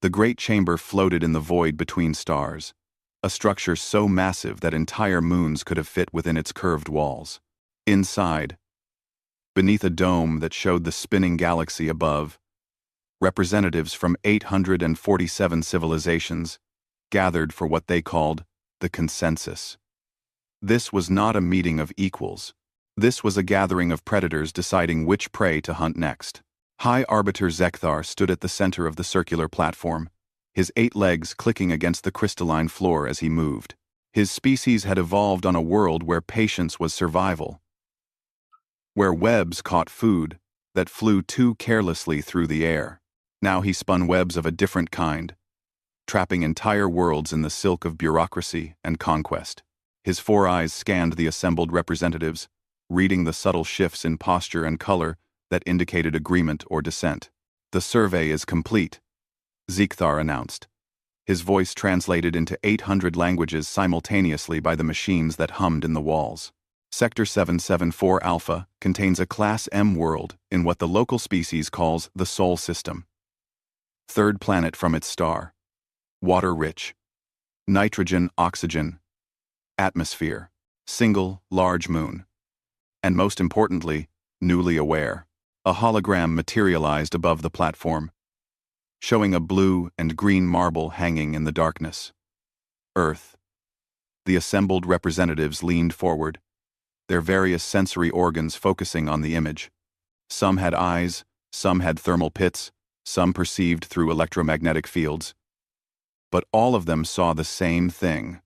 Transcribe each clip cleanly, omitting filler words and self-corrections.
The great chamber floated in the void between stars, a structure so massive that entire moons could have fit within its curved walls. Inside, beneath a dome that showed the spinning galaxy above, representatives from 847 civilizations gathered for what they called the consensus. This was not a meeting of equals. This was a gathering of predators deciding which prey to hunt next. High Arbiter Zekthar stood at the center of the circular platform, his 8 legs clicking against the crystalline floor as he moved. His species had evolved on a world where patience was survival, where webs caught food that flew too carelessly through the air. Now he spun webs of a different kind, trapping entire worlds in the silk of bureaucracy and conquest. His 4 eyes scanned the assembled representatives, reading the subtle shifts in posture and color that indicated agreement or dissent. "The survey is complete," Zekthar announced. His voice translated into 800 languages simultaneously by the machines that hummed in the walls. Sector 774 Alpha contains a Class M world in what the local species calls the Sol System. 3rd planet from its star. Water-rich. Nitrogen, oxygen. Atmosphere. Single, large moon. And most importantly, newly aware. A hologram materialized above the platform, showing a blue and green marble hanging in the darkness. Earth. The assembled representatives leaned forward, their various sensory organs focusing on the image. Some had eyes, some had thermal pits, some perceived through electromagnetic fields. But all of them saw the same thing.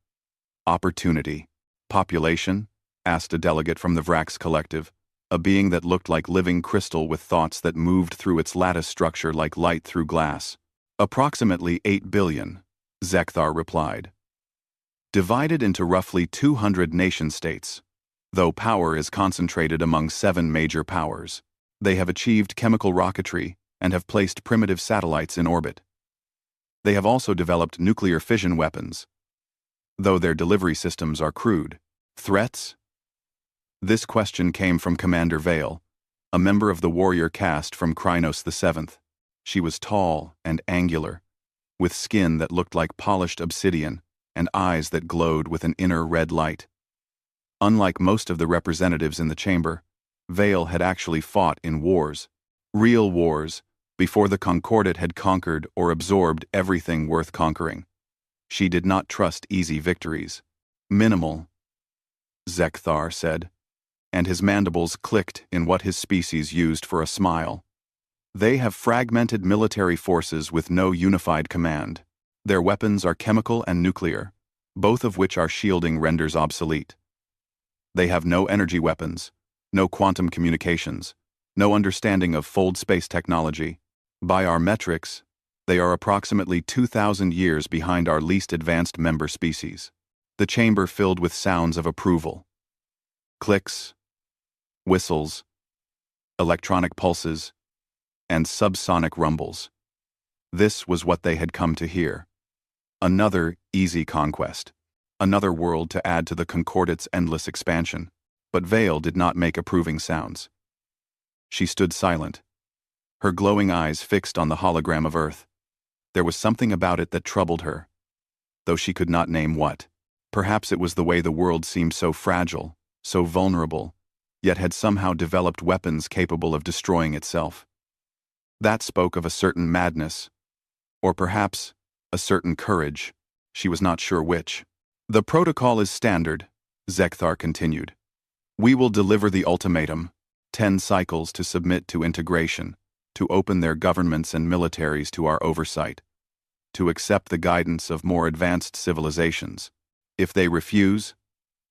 Opportunity. Population? Asked a delegate from the Vrax Collective, a being that looked like living crystal with thoughts that moved through its lattice structure like light through glass. "Approximately 8 billion, Zekthar replied. "Divided into roughly 200 nation-states. Though power is concentrated among 7 major powers, they have achieved chemical rocketry and have placed primitive satellites in orbit. They have also developed nuclear fission weapons, though their delivery systems are crude. Threats?" This question came from Commander Vale, a member of the warrior caste from Krynos VII. She was tall and angular, with skin that looked like polished obsidian and eyes that glowed with an inner red light. Unlike most of the representatives in the chamber, Vale had actually fought in wars, real wars, before the Concordat had conquered or absorbed everything worth conquering. She did not trust easy victories. "Minimal," Zekthar said, and his mandibles clicked in what his species used for a smile. "They have fragmented military forces with no unified command. Their weapons are chemical and nuclear, both of which our shielding renders obsolete. They have no energy weapons, no quantum communications, no understanding of fold space technology. By our metrics, they are approximately 2,000 years behind our least advanced member species." The chamber filled with sounds of approval. Clicks, whistles, electronic pulses, and subsonic rumbles. This was what they had come to hear. Another easy conquest. Another world to add to the Concordat's endless expansion. But Vale did not make approving sounds. She stood silent, her glowing eyes fixed on the hologram of Earth. There was something about it that troubled her, though she could not name what. Perhaps it was the way the world seemed so fragile, so vulnerable, yet had somehow developed weapons capable of destroying itself. That spoke of a certain madness, or perhaps a certain courage. She was not sure which. "The protocol is standard," Zekthar continued. "We will deliver the ultimatum, 10 cycles to submit to integration, to open their governments and militaries to our oversight, to accept the guidance of more advanced civilizations. If they refuse,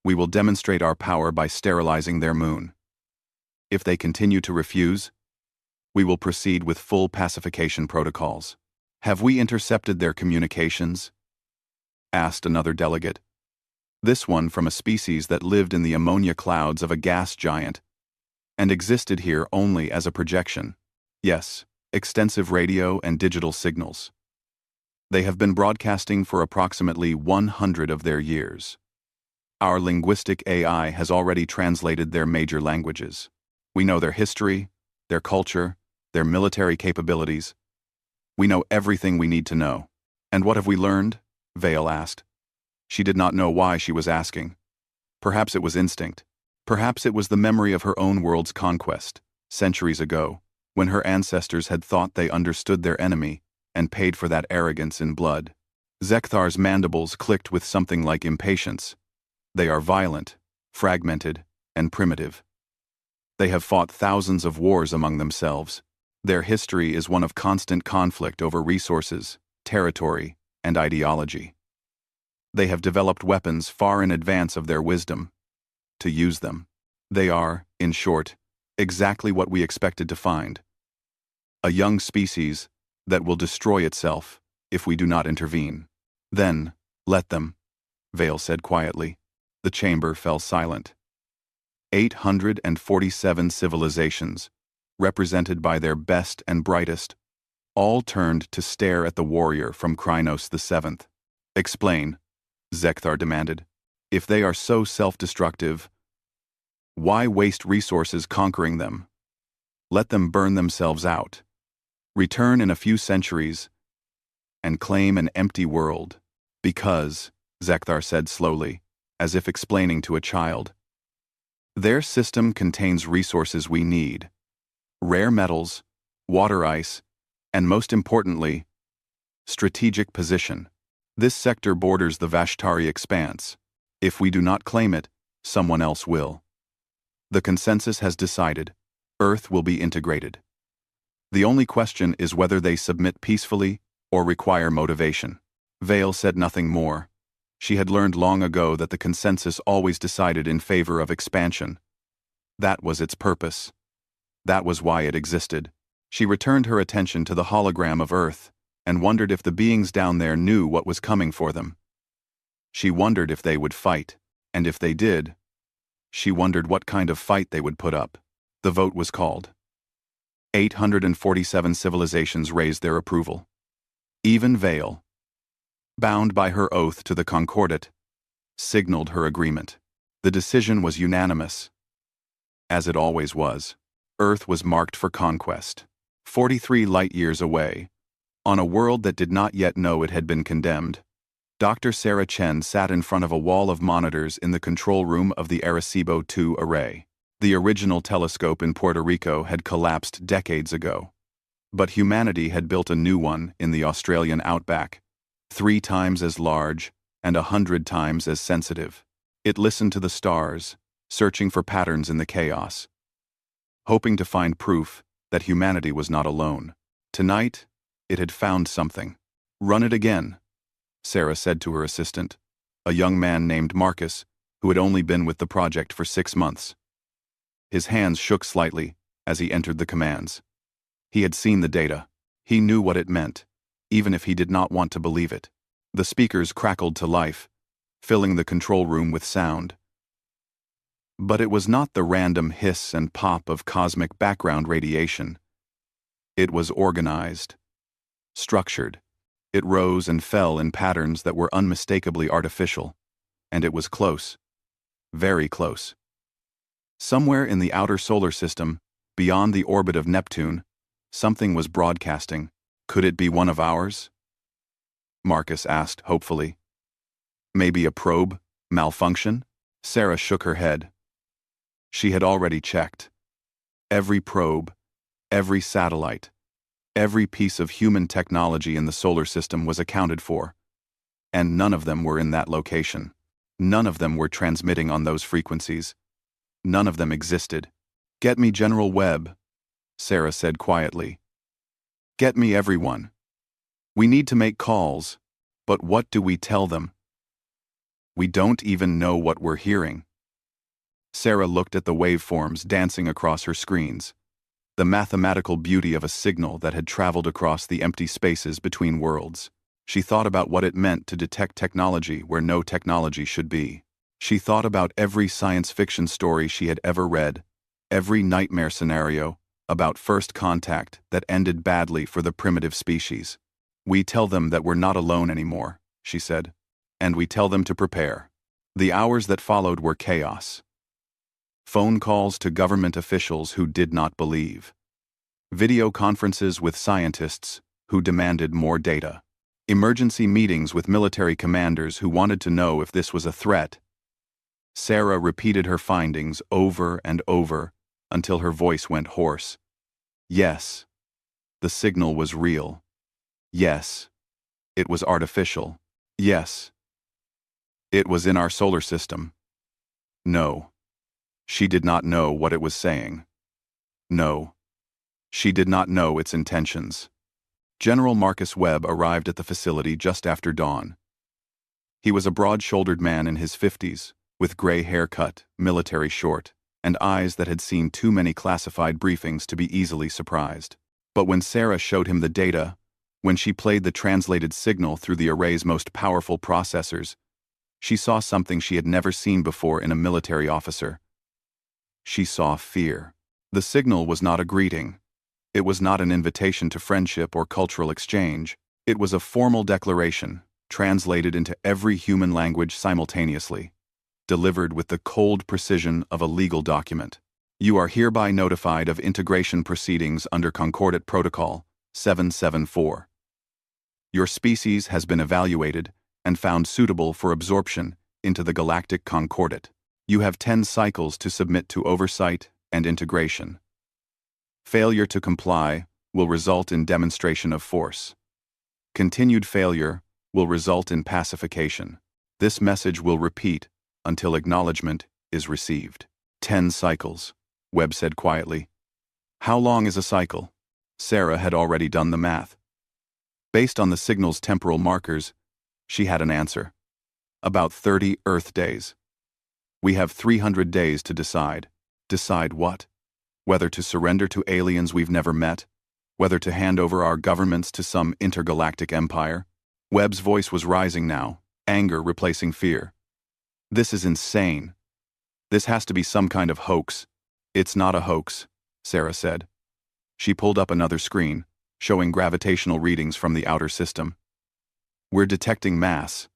we will demonstrate our power by sterilizing their moon. If they continue to refuse, we will proceed with full pacification protocols." "Have we intercepted their communications?" asked another delegate. This one from a species that lived in the ammonia clouds of a gas giant and existed here only as a projection. "Yes, extensive radio and digital signals. They have been broadcasting for approximately 100 of their years. Our linguistic AI has already translated their major languages. We know their history, their culture, their military capabilities. We know everything we need to know. And what have we learned? Vale asked. She did not know why she was asking. Perhaps it was instinct. Perhaps it was the memory of her own world's conquest, centuries ago, when her ancestors had thought they understood their enemy and paid for that arrogance in blood. Zekthar's mandibles clicked with something like impatience. They are violent, fragmented, and primitive. They have fought thousands of wars among themselves. Their history is one of constant conflict over resources, territory, and ideology. They have developed weapons far in advance of their wisdom to use them. They are, in short, exactly what we expected to find. A young species that will destroy itself if we do not intervene. Then, let them, Vale said quietly. The chamber fell silent. 847 civilizations, represented by their best and brightest, all turned to stare at the warrior from Krynos VII. Explain, Zekthar demanded. If they are so self-destructive, why waste resources conquering them? Let them burn themselves out. Return in a few centuries and claim an empty world. Because, Zekthar said slowly, as if explaining to a child, their system contains resources we need. Rare metals, water ice, and most importantly, strategic position. This sector borders the Vashtari expanse. If we do not claim it, someone else will. The consensus has decided. Earth will be integrated. The only question is whether they submit peacefully or require motivation. Vale said nothing more. She had learned long ago that the consensus always decided in favor of expansion. That was its purpose. That was why it existed. She returned her attention to the hologram of Earth and wondered if the beings down there knew what was coming for them. She wondered if they would fight, and if they did, she wondered what kind of fight they would put up. The vote was called. 847 civilizations raised their approval. Even Vale, bound by her oath to the Concordat, signaled her agreement. The decision was unanimous. As it always was, Earth was marked for conquest. 43 light-years away, on a world that did not yet know it had been condemned, Dr. Sarah Chen sat in front of a wall of monitors in the control room of the Arecibo 2 array. The original telescope in Puerto Rico had collapsed decades ago. But humanity had built a new one in the Australian outback, 3 times as large and 100 times as sensitive. It listened to the stars, searching for patterns in the chaos, hoping to find proof that humanity was not alone. Tonight, it had found something. Run it again, Sarah said to her assistant, a young man named Marcus, who had only been with the project for 6 months. His hands shook slightly as he entered the commands. He had seen the data. He knew what it meant, even if he did not want to believe it. The speakers crackled to life, filling the control room with sound. But it was not the random hiss and pop of cosmic background radiation. It was organized, structured. It rose and fell in patterns that were unmistakably artificial, and it was close, very close. Somewhere in the outer solar system, beyond the orbit of Neptune, something was broadcasting. Could it be one of ours? Marcus asked hopefully. Maybe a probe malfunction? Sarah shook her head. She had already checked. Every probe, every satellite, every piece of human technology in the solar system was accounted for, and none of them were in that location. None of them were transmitting on those frequencies. None of them existed. Get me General Webb, Sarah said quietly. Get me everyone. We need to make calls, but what do we tell them? We don't even know what we're hearing. Sarah looked at the waveforms dancing across her screens, the mathematical beauty of a signal that had traveled across the empty spaces between worlds. She thought about what it meant to detect technology where no technology should be. She thought about every science fiction story she had ever read, every nightmare scenario about first contact that ended badly for the primitive species. We tell them that we're not alone anymore, she said, and we tell them to prepare. The hours that followed were chaos. Phone calls to government officials who did not believe. Video conferences with scientists who demanded more data. Emergency meetings with military commanders who wanted to know if this was a threat. Sarah repeated her findings over and over until her voice went hoarse. Yes, the signal was real. Yes, it was artificial. Yes, it was in our solar system. No, she did not know what it was saying. No, she did not know its intentions. General Marcus Webb arrived at the facility just after dawn. He was a broad-shouldered man in his 50s, with gray haircut, military short, and eyes that had seen too many classified briefings to be easily surprised. But when Sarah showed him the data, when she played the translated signal through the array's most powerful processors, she saw something she had never seen before in a military officer. She saw fear. The signal was not a greeting. It was not an invitation to friendship or cultural exchange. It was a formal declaration, translated into every human language simultaneously, delivered with the cold precision of a legal document. You are hereby notified of integration proceedings under Concordat Protocol 774. Your species has been evaluated and found suitable for absorption into the Galactic Concordat. You have 10 cycles to submit to oversight and integration. Failure to comply will result in demonstration of force. Continued failure will result in pacification. This message will repeat until acknowledgement is received. 10 cycles, Webb said quietly. How long is a cycle? Sarah had already done the math. Based on the signal's temporal markers, she had an answer. About 30 Earth days. We have 300 days to decide. Decide what? Whether to surrender to aliens we've never met, whether to hand over our governments to some intergalactic empire. Webb's voice was rising now, anger replacing fear. This is insane. This has to be some kind of hoax. It's not a hoax, Sarah said. She pulled up another screen, showing gravitational readings from the outer system. We're detecting mass.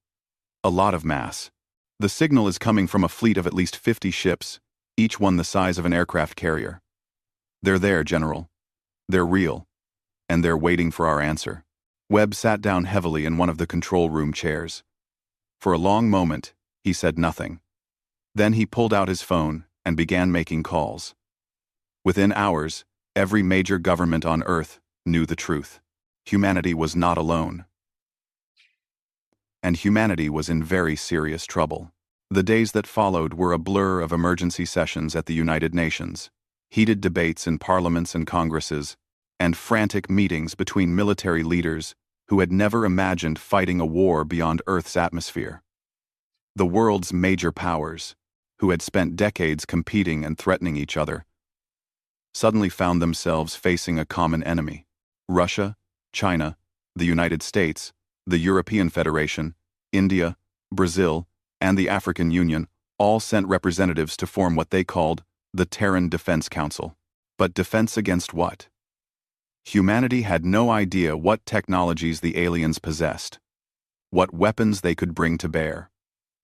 A lot of mass. The signal is coming from a fleet of at least 50 ships, each one the size of an aircraft carrier. They're there, General. They're real. And they're waiting for our answer. Webb sat down heavily in one of the control room chairs. For a long moment, he said nothing. Then he pulled out his phone and began making calls. Within hours, every major government on Earth knew the truth. Humanity was not alone. And humanity was in very serious trouble. The days that followed were a blur of emergency sessions at the United Nations, heated debates in parliaments and congresses, and frantic meetings between military leaders who had never imagined fighting a war beyond Earth's atmosphere. The world's major powers, who had spent decades competing and threatening each other, suddenly found themselves facing a common enemy. Russia, China, the United States, the European Federation, India, Brazil, and the African Union all sent representatives to form what they called the Terran Defense Council. But defense against what? Humanity had no idea what technologies the aliens possessed, what weapons they could bring to bear,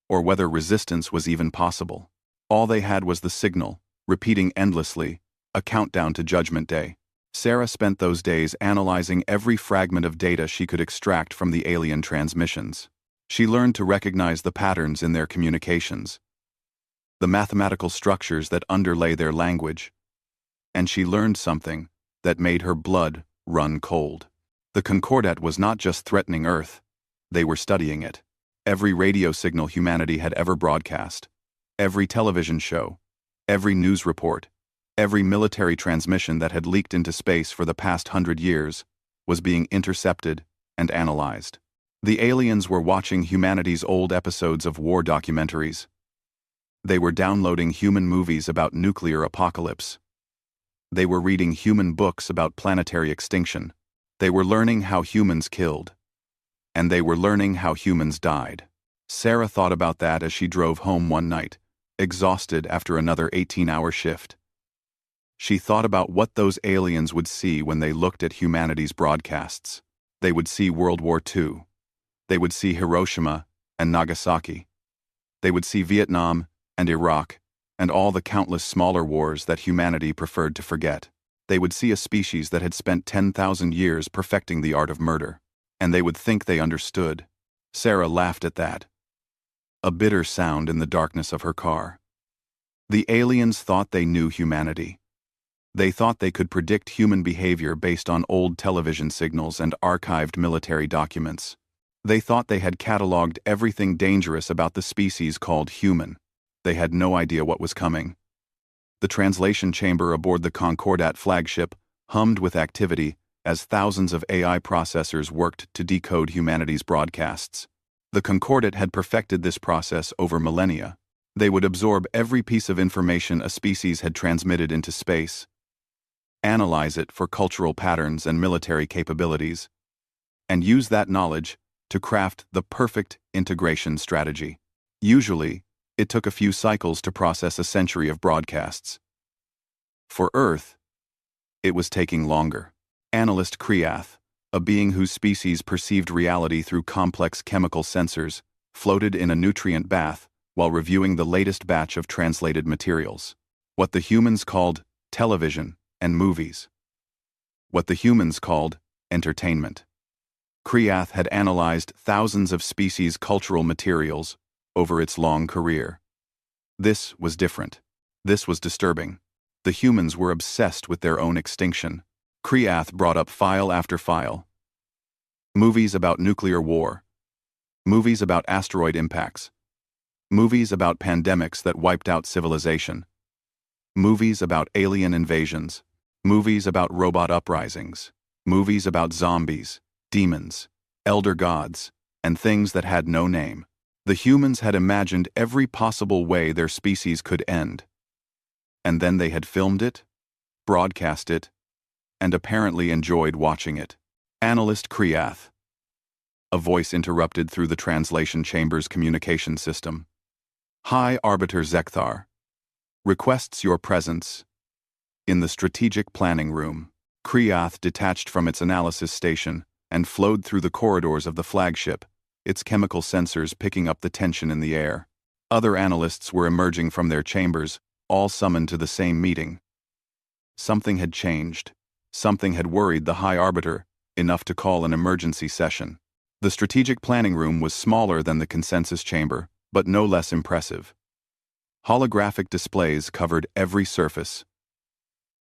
or whether resistance was even possible. All they had was the signal, repeating endlessly, a countdown to Judgment Day. Sarah spent those days analyzing every fragment of data she could extract from the alien transmissions. She learned to recognize the patterns in their communications, the mathematical structures that underlay their language, and she learned something that made her blood run cold. The Concordat was not just threatening Earth, they were studying it. Every radio signal humanity had ever broadcast, every television show, every news report, every military transmission that had leaked into space for the past 100 years was being intercepted and analyzed. The aliens were watching humanity's old episodes of war documentaries. They were downloading human movies about nuclear apocalypse. They were reading human books about planetary extinction. They were learning how humans killed. And they were learning how humans died. Sarah thought about that as she drove home one night, exhausted after another 18-hour shift. She thought about what those aliens would see when they looked at humanity's broadcasts. They would see World War II. They would see Hiroshima and Nagasaki. They would see Vietnam and Iraq and all the countless smaller wars that humanity preferred to forget. They would see a species that had spent 10,000 years perfecting the art of murder, and they would think they understood. Sarah laughed at that. A bitter sound in the darkness of her car. The aliens thought they knew humanity. They thought they could predict human behavior based on old television signals and archived military documents. They thought they had cataloged everything dangerous about the species called human. They had no idea what was coming. The translation chamber aboard the Concordat flagship hummed with activity as thousands of AI processors worked to decode humanity's broadcasts. The Concordat had perfected this process over millennia. They would absorb every piece of information a species had transmitted into space, analyze it for cultural patterns and military capabilities, and use that knowledge to craft the perfect integration strategy. Usually, it took a few cycles to process a century of broadcasts. For Earth, it was taking longer. Analyst Kriath, a being whose species perceived reality through complex chemical sensors, floated in a nutrient bath while reviewing the latest batch of translated materials. What the humans called television and movies. What the humans called entertainment. Kriath had analyzed thousands of species' cultural materials over its long career. This was different. This was disturbing. The humans were obsessed with their own extinction. Kriath brought up file after file. Movies about nuclear war. Movies about asteroid impacts. Movies about pandemics that wiped out civilization. Movies about alien invasions. Movies about robot uprisings. Movies about zombies, demons, elder gods, and things that had no name. The humans had imagined every possible way their species could end. And then they had filmed it, broadcast it, and apparently enjoyed watching it. Analyst Kriath. A voice interrupted through the translation chamber's communication system. High Arbiter Zekthar requests your presence in the strategic planning room. Kriath detached from its analysis station and flowed through the corridors of the flagship, its chemical sensors picking up the tension in the air. Other analysts were emerging from their chambers, all summoned to the same meeting. Something had changed. Something had worried the High Arbiter enough to call an emergency session. The strategic planning room was smaller than the consensus chamber, but no less impressive. Holographic displays covered every surface,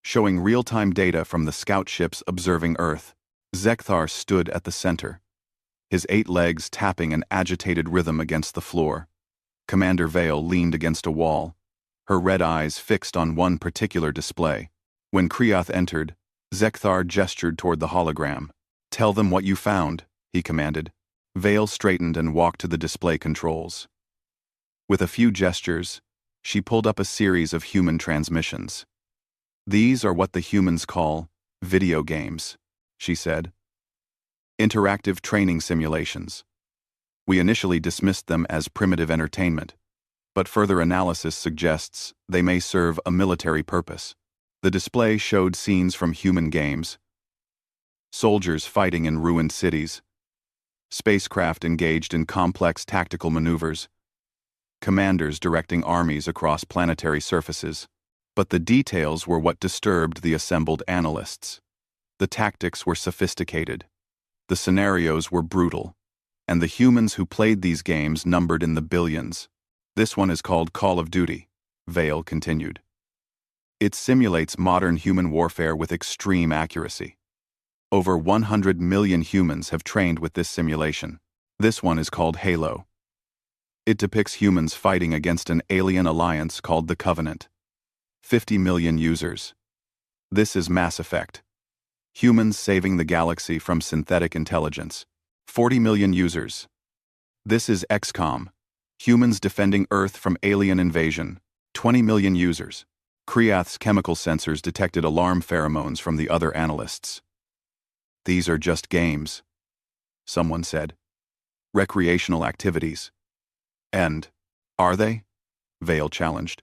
showing real-time data from the scout ships observing Earth. Zekthar stood at the center, his 8 legs tapping an agitated rhythm against the floor. Commander Vale leaned against a wall, her red eyes fixed on one particular display. When Kriath entered, Zekthar gestured toward the hologram. "Tell them what you found," he commanded. Vale straightened and walked to the display controls. With a few gestures, she pulled up a series of human transmissions. "These are what the humans call video games," she said. "Interactive training simulations. We initially dismissed them as primitive entertainment, but further analysis suggests they may serve a military purpose." The display showed scenes from human games, soldiers fighting in ruined cities, spacecraft engaged in complex tactical maneuvers, commanders directing armies across planetary surfaces. But the details were what disturbed the assembled analysts. The tactics were sophisticated, the scenarios were brutal, and the humans who played these games numbered in the billions. "This one is called Call of Duty," Vale continued. "It simulates modern human warfare with extreme accuracy. Over 100 million humans have trained with this simulation. This one is called Halo. It depicts humans fighting against an alien alliance called the Covenant. 50 million users. This is Mass Effect. Humans saving the galaxy from synthetic intelligence. 40 million users. This is XCOM. Humans defending Earth from alien invasion. 20 million users." Kriath's chemical sensors detected alarm pheromones from the other analysts. "These are just games," someone said. "Recreational activities." "And, are they?" Vale challenged.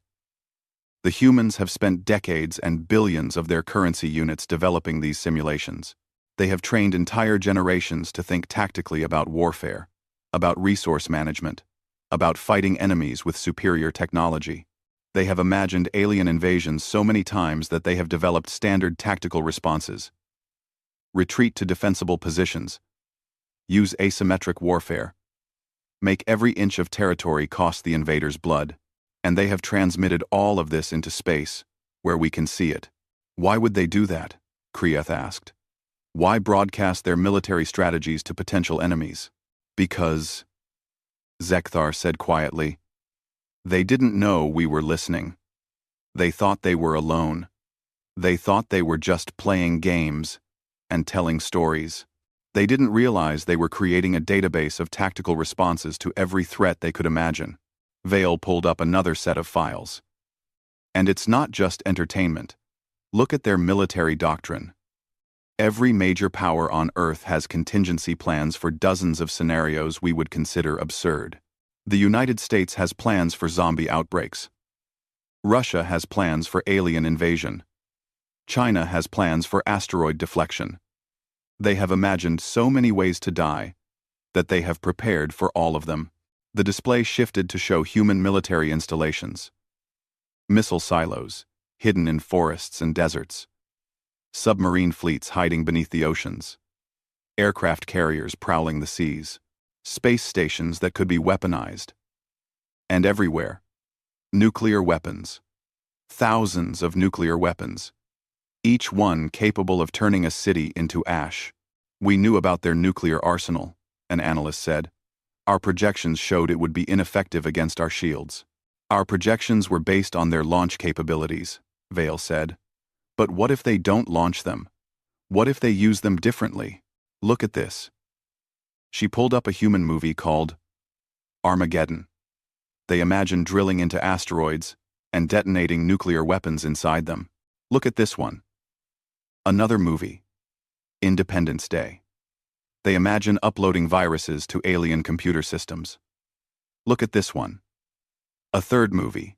"The humans have spent decades and billions of their currency units developing these simulations. They have trained entire generations to think tactically about warfare, about resource management, about fighting enemies with superior technology. They have imagined alien invasions so many times that they have developed standard tactical responses. Retreat to defensible positions. Use asymmetric warfare. Make every inch of territory cost the invaders blood. And they have transmitted all of this into space, where we can see it. Why would they do that? Krieth asked. Why broadcast their military strategies to potential enemies? Because, Zekthar said quietly, they didn't know we were listening. They thought they were alone. They thought they were just playing games and telling stories. They didn't realize they were creating a database of tactical responses to every threat they could imagine. Vale pulled up another set of files. And it's not just entertainment. Look at their military doctrine. Every major power on Earth has contingency plans for dozens of scenarios we would consider absurd. The United States has plans for zombie outbreaks. Russia has plans for alien invasion. China has plans for asteroid deflection. They have imagined so many ways to die that they have prepared for all of them. The display shifted to show human military installations. Missile silos, hidden in forests and deserts. Submarine fleets hiding beneath the oceans. Aircraft carriers prowling the seas. Space stations that could be weaponized. And everywhere, nuclear weapons. Thousands of nuclear weapons. Each one capable of turning a city into ash. We knew about their nuclear arsenal, an analyst said. Our projections showed it would be ineffective against our shields. Our projections were based on their launch capabilities, Vale said. But what if they don't launch them? What if they use them differently? Look at this. She pulled up a human movie called Armageddon. They imagine drilling into asteroids and detonating nuclear weapons inside them. Look at this one. Another movie, Independence Day. They imagine uploading viruses to alien computer systems. Look at this one. A third movie,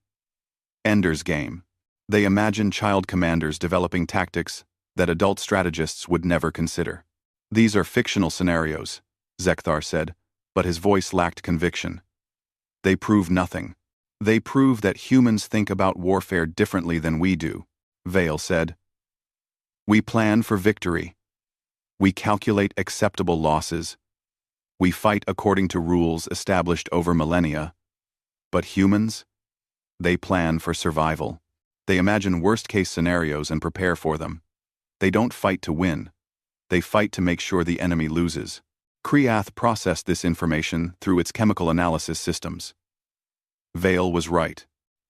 Ender's Game. They imagine child commanders developing tactics that adult strategists would never consider. These are fictional scenarios, Zekthar said, but his voice lacked conviction. They prove nothing. They prove that humans think about warfare differently than we do, Vale said. We plan for victory. We calculate acceptable losses. We fight according to rules established over millennia. But humans? They plan for survival. They imagine worst-case scenarios and prepare for them. They don't fight to win. They fight to make sure the enemy loses. Krieth processed this information through its chemical analysis systems. Vale was right.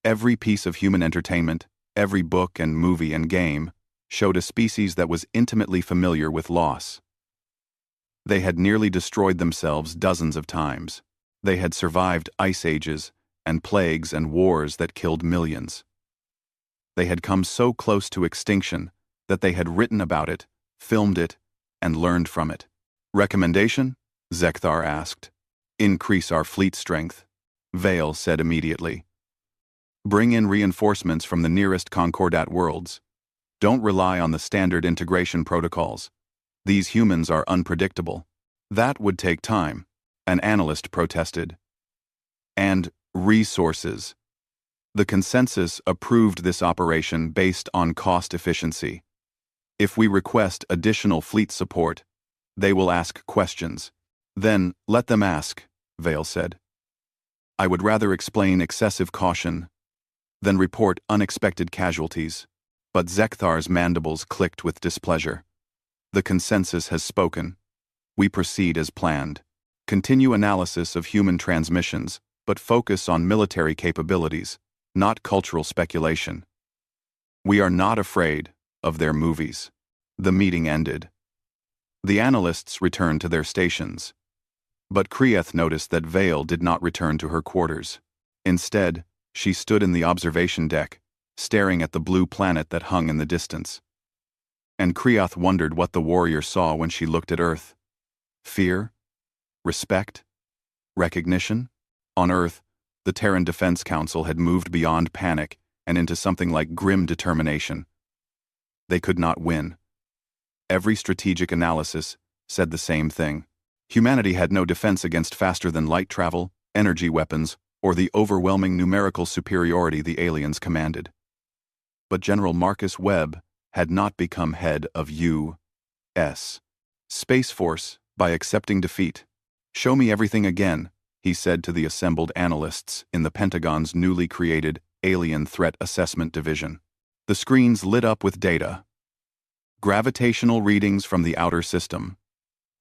Every piece of human entertainment, every book and movie and game, showed a species that was intimately familiar with loss. They had nearly destroyed themselves dozens of times. They had survived ice ages and plagues and wars that killed millions. They had come so close to extinction that they had written about it, filmed it, and learned from it. Recommendation? Zekthar asked. Increase our fleet strength, Vale said immediately. Bring in reinforcements from the nearest Concordat worlds. Don't rely on the standard integration protocols. These humans are unpredictable. That would take time, an analyst protested. And resources. The consensus approved this operation based on cost efficiency. If we request additional fleet support, they will ask questions. Then let them ask, Vale said. I would rather explain excessive caution than report unexpected casualties. But Zekthar's mandibles clicked with displeasure. The consensus has spoken. We proceed as planned. Continue analysis of human transmissions, but focus on military capabilities, not cultural speculation. We are not afraid of their movies. The meeting ended. The analysts returned to their stations. But Krieth noticed that Vale did not return to her quarters. Instead, she stood in the observation deck, staring at the blue planet that hung in the distance. And Krieth wondered what the warrior saw when she looked at Earth. Fear? Respect? Recognition? On Earth, the Terran Defense Council had moved beyond panic and into something like grim determination. They could not win. Every strategic analysis said the same thing. Humanity had no defense against faster-than-light travel, energy weapons, or the overwhelming numerical superiority the aliens commanded. But General Marcus Webb had not become head of U.S. Space Force by accepting defeat. "Show me everything again," he said to the assembled analysts in the Pentagon's newly created Alien Threat Assessment Division. The screens lit up with data. Gravitational readings from the outer system.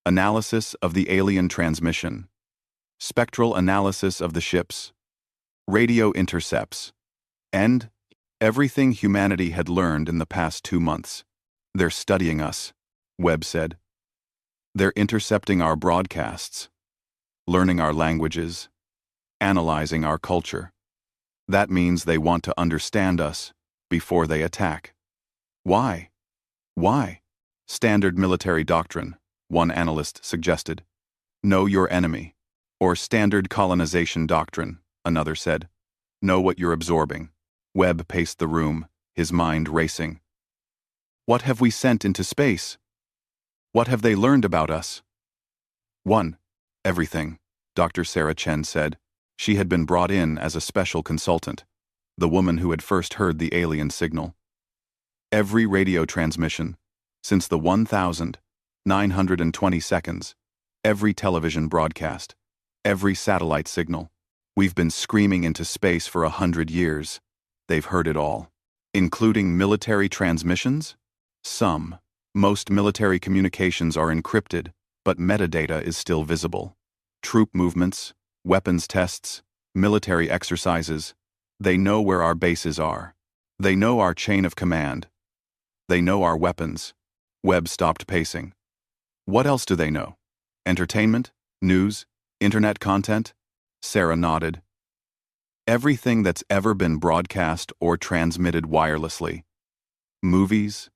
Analysis of the alien transmission. Spectral analysis of the ships. Radio intercepts. And everything humanity had learned in the past 2 months. "They're studying us," Webb said. "They're intercepting our broadcasts, learning our languages, analyzing our culture. That means they want to understand us before they attack." "Why?" "Why?" "Standard military doctrine," one analyst suggested. "Know your enemy." Or standard colonization doctrine, another said. "Know what you're absorbing." Webb paced the room, his mind racing. What have we sent into space? What have they learned about us? 1. Everything, Dr. Sarah Chen said. She had been brought in as a special consultant, the woman who had first heard the alien signal. Every radio transmission, since the 1,920 seconds, every television broadcast, every satellite signal. We've been screaming into space for 100 years. They've heard it all. Including military transmissions? Some. Most military communications are encrypted, but metadata is still visible. Troop movements, weapons tests, military exercises. They know where our bases are. They know our chain of command. They know our weapons. Webb stopped pacing. What else do they know? Entertainment? News? Internet content? Sarah nodded. Everything that's ever been broadcast or transmitted wirelessly. Movies,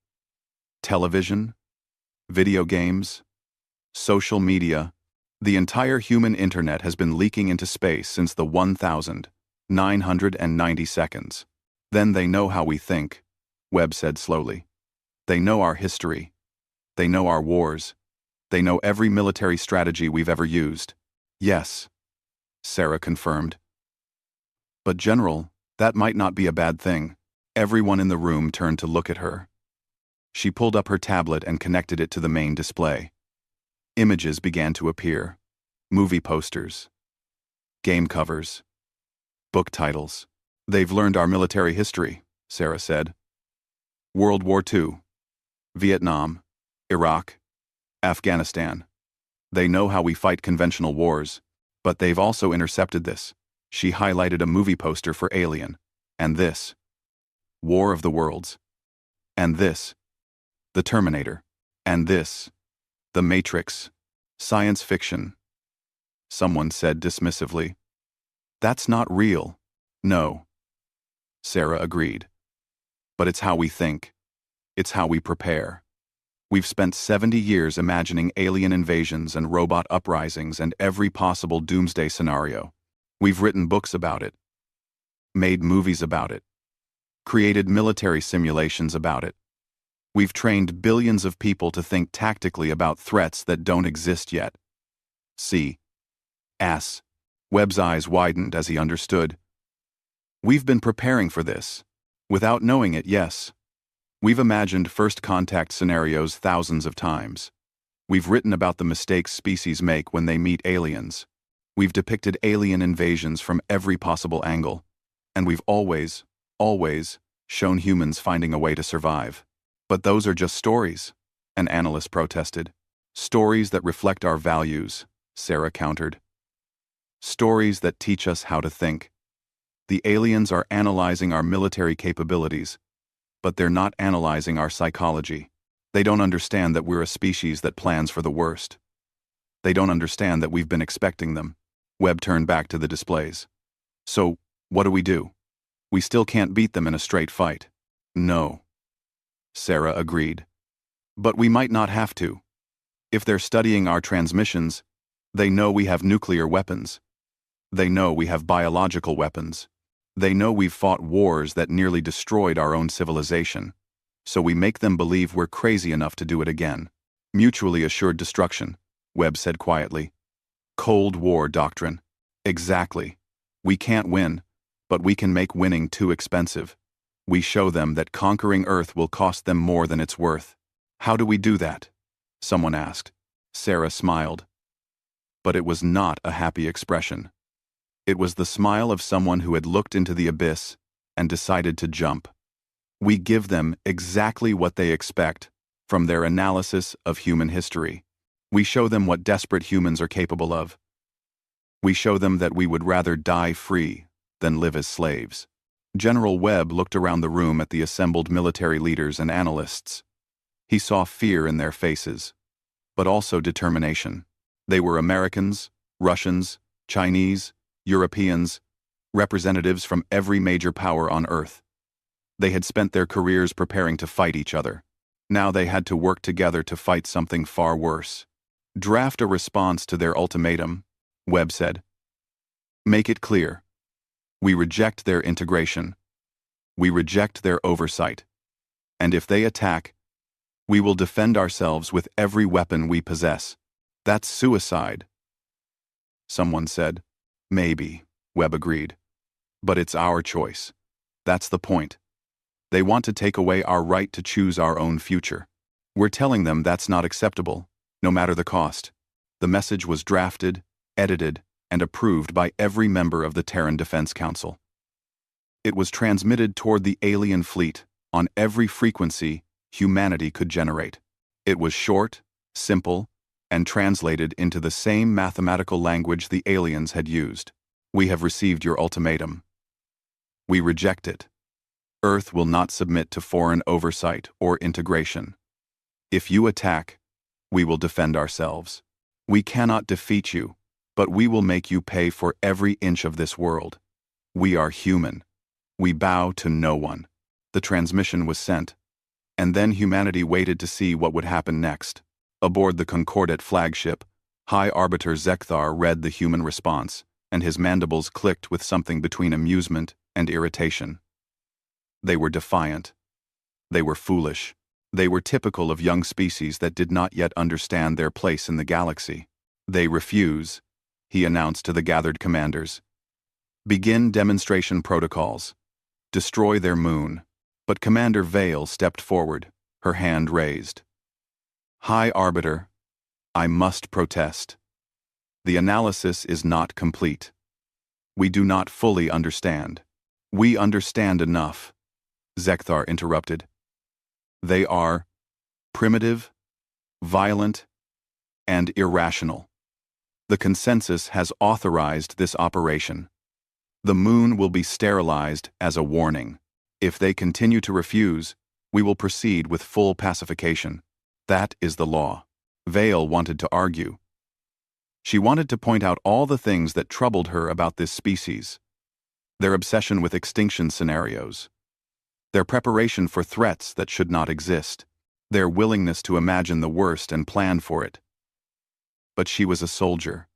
television, video games, social media. The entire human internet has been leaking into space since the 1,990 seconds. Then they know how we think, Webb said slowly. They know our history. They know our wars. They know every military strategy we've ever used. Yes, Sarah confirmed. But General, that might not be a bad thing. Everyone in the room turned to look at her. She pulled up her tablet and connected it to the main display. Images began to appear. Movie posters. Game covers. Book titles. They've learned our military history, Sarah said. World War II. Vietnam. Iraq. Afghanistan. They know how we fight conventional wars, but they've also intercepted this. She highlighted a movie poster for Alien. And this. War of the Worlds. And this. The Terminator. And this. The Matrix. Science fiction. Someone said dismissively. That's not real. No. Sarah agreed. But it's how we think. It's how we prepare. We've spent 70 years imagining alien invasions and robot uprisings and every possible doomsday scenario. We've written books about it. Made movies about it. Created military simulations about it. We've trained billions of people to think tactically about threats that don't exist yet. See. Ass. Webb's eyes widened as he understood. We've been preparing for this. Without knowing it, yes. We've imagined first contact scenarios thousands of times. We've written about the mistakes species make when they meet aliens. We've depicted alien invasions from every possible angle. And we've always shown humans finding a way to survive. But those are just stories, an analyst protested. Stories that reflect our values, Sarah countered. Stories that teach us how to think. The aliens are analyzing our military capabilities, but they're not analyzing our psychology. They don't understand that we're a species that plans for the worst. They don't understand that we've been expecting them. Webb turned back to the displays. So, what do? We still can't beat them in a straight fight. No. Sarah agreed. But we might not have to. If they're studying our transmissions, they know we have nuclear weapons. They know we have biological weapons. They know we've fought wars that nearly destroyed our own civilization. So we make them believe we're crazy enough to do it again. Mutually assured destruction, Webb said quietly. Cold War doctrine. Exactly. We can't win, but we can make winning too expensive. We show them that conquering Earth will cost them more than it's worth. How do we do that? Someone asked. Sarah smiled. But it was not a happy expression. It was the smile of someone who had looked into the abyss and decided to jump. We give them exactly what they expect from their analysis of human history. We show them what desperate humans are capable of. We show them that we would rather die free than live as slaves. General Webb looked around the room at the assembled military leaders and analysts. He saw fear in their faces, but also determination. They were Americans, Russians, Chinese, Europeans, representatives from every major power on Earth. They had spent their careers preparing to fight each other. Now they had to work together to fight something far worse. Draft a response to their ultimatum, Webb said. Make it clear. We reject their integration. We reject their oversight. And if they attack, we will defend ourselves with every weapon we possess. That's suicide. Someone said. Maybe, Webb agreed. But it's our choice. That's the point. They want to take away our right to choose our own future. We're telling them that's not acceptable, no matter the cost. The message was drafted, edited, and approved by every member of the Terran Defense Council. It was transmitted toward the alien fleet on every frequency humanity could generate. It was short, simple, and translated into the same mathematical language the aliens had used. We have received your ultimatum. We reject it. Earth will not submit to foreign oversight or integration. If you attack, we will defend ourselves. We cannot defeat you, but we will make you pay for every inch of this world. We are human. We bow to no one. The transmission was sent, and then humanity waited to see what would happen next. Aboard the Concordat flagship, High Arbiter Zekthar read the human response, and his mandibles clicked with something between amusement and irritation. They were defiant. They were foolish. They were typical of young species that did not yet understand their place in the galaxy. They refuse, he announced to the gathered commanders. Begin demonstration protocols. Destroy their moon. But Commander Vale stepped forward, her hand raised. High Arbiter, I must protest. The analysis is not complete. We do not fully understand. We understand enough, Zekthar interrupted. They are primitive, violent, and irrational. The consensus has authorized this operation. The moon will be sterilized as a warning. If they continue to refuse, we will proceed with full pacification. That is the law. Vale wanted to argue. She wanted to point out all the things that troubled her about this species. Their obsession with extinction scenarios. Their preparation for threats that should not exist. Their willingness to imagine the worst and plan for it. But she was a soldier.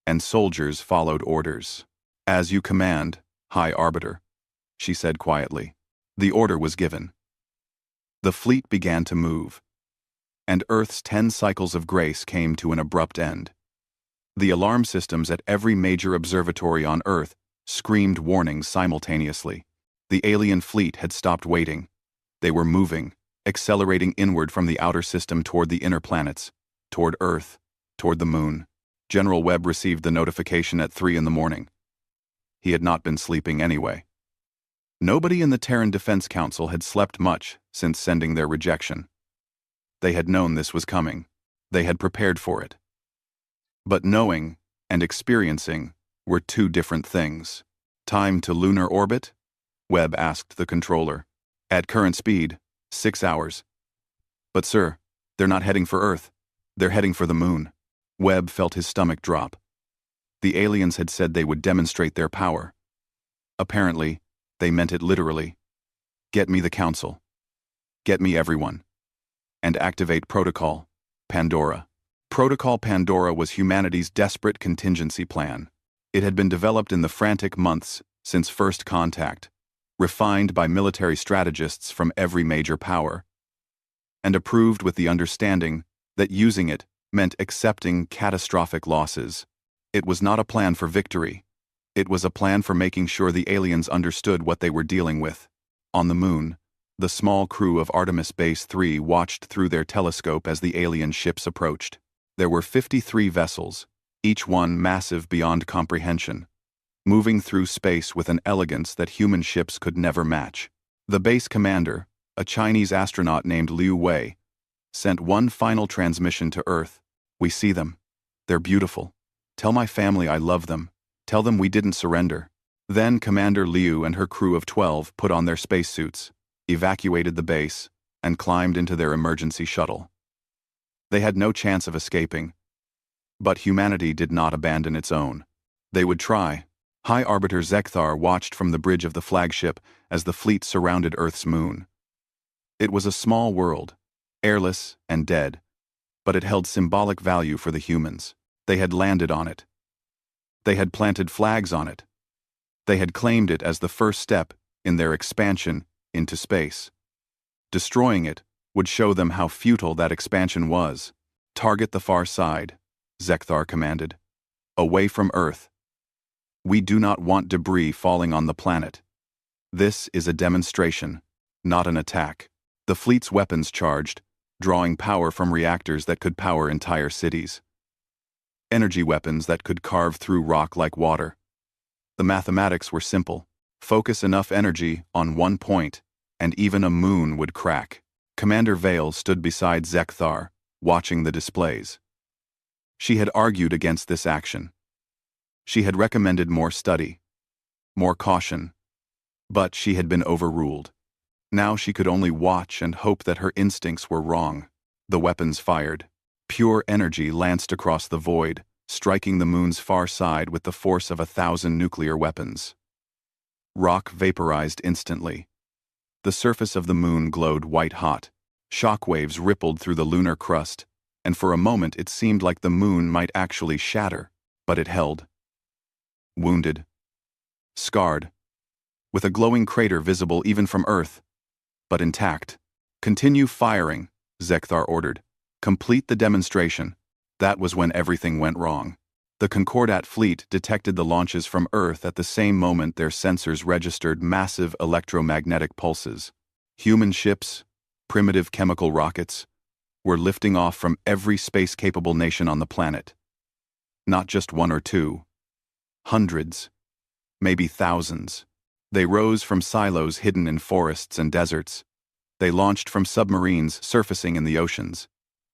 And soldiers followed orders. As you command, High Arbiter, she said quietly. The order was given. The fleet began to move. And Earth's 10 cycles of grace came to an abrupt end. The alarm systems at every major observatory on Earth screamed warnings simultaneously. The alien fleet had stopped waiting. They were moving, accelerating inward from the outer system toward the inner planets, toward Earth, toward the moon. General Webb received the notification at 3 a.m. He had not been sleeping anyway. Nobody in the Terran Defense Council had slept much since sending their rejection. They had known this was coming. They had prepared for it. But knowing and experiencing were two different things. Time to lunar orbit? Webb asked the controller. At current speed, 6 hours. But sir, they're not heading for Earth. They're heading for the moon. Webb felt his stomach drop. The aliens had said they would demonstrate their power. Apparently, they meant it literally. Get me the council. Get me everyone. And activate Protocol Pandora. Protocol Pandora was humanity's desperate contingency plan. It had been developed in the frantic months since first contact, refined by military strategists from every major power, and approved with the understanding that using it meant accepting catastrophic losses. It was not a plan for victory. It was a plan for making sure the aliens understood what they were dealing with. On the moon, the small crew of Artemis Base 3 watched through their telescope as the alien ships approached. There were 53 vessels, each one massive beyond comprehension, moving through space with an elegance that human ships could never match. The base commander, a Chinese astronaut named Liu Wei, sent one final transmission to Earth. "We see them. They're beautiful. Tell my family I love them. Tell them we didn't surrender." Then Commander Liu and her crew of 12 put on their spacesuits, evacuated the base, and climbed into their emergency shuttle. They had no chance of escaping, but humanity did not abandon its own. They would try. High Arbiter Zekthar watched from the bridge of the flagship as the fleet surrounded Earth's moon. It was a small world, airless and dead, but it held symbolic value for the humans. They had landed on it. They had planted flags on it. They had claimed it as the first step in their expansion into space. Destroying it would show them how futile that expansion was. "Target the far side," Zekthar commanded. "Away from Earth. We do not want debris falling on the planet. This is a demonstration, not an attack." The fleet's weapons charged, drawing power from reactors that could power entire cities. Energy weapons that could carve through rock like water. The mathematics were simple. Focus enough energy on one point, and even a moon would crack. Commander Vale stood beside Zekthar, watching the displays. She had argued against this action. She had recommended more study, more caution, but she had been overruled. Now she could only watch and hope that her instincts were wrong. The weapons fired. Pure energy lanced across the void, striking the moon's far side with the force of 1,000 nuclear weapons. Rock vaporized instantly. The surface of the moon glowed white-hot. Shockwaves rippled through the lunar crust, and for a moment it seemed like the moon might actually shatter, but it held. Wounded. Scarred. With a glowing crater visible even from Earth, but intact. "Continue firing," Zekthar ordered. "Complete the demonstration." That was when everything went wrong. The Concordat fleet detected the launches from Earth at the same moment their sensors registered massive electromagnetic pulses. Human ships, primitive chemical rockets, were lifting off from every space-capable nation on the planet. Not just one or two. Hundreds. Maybe thousands. They rose from silos hidden in forests and deserts. They launched from submarines surfacing in the oceans.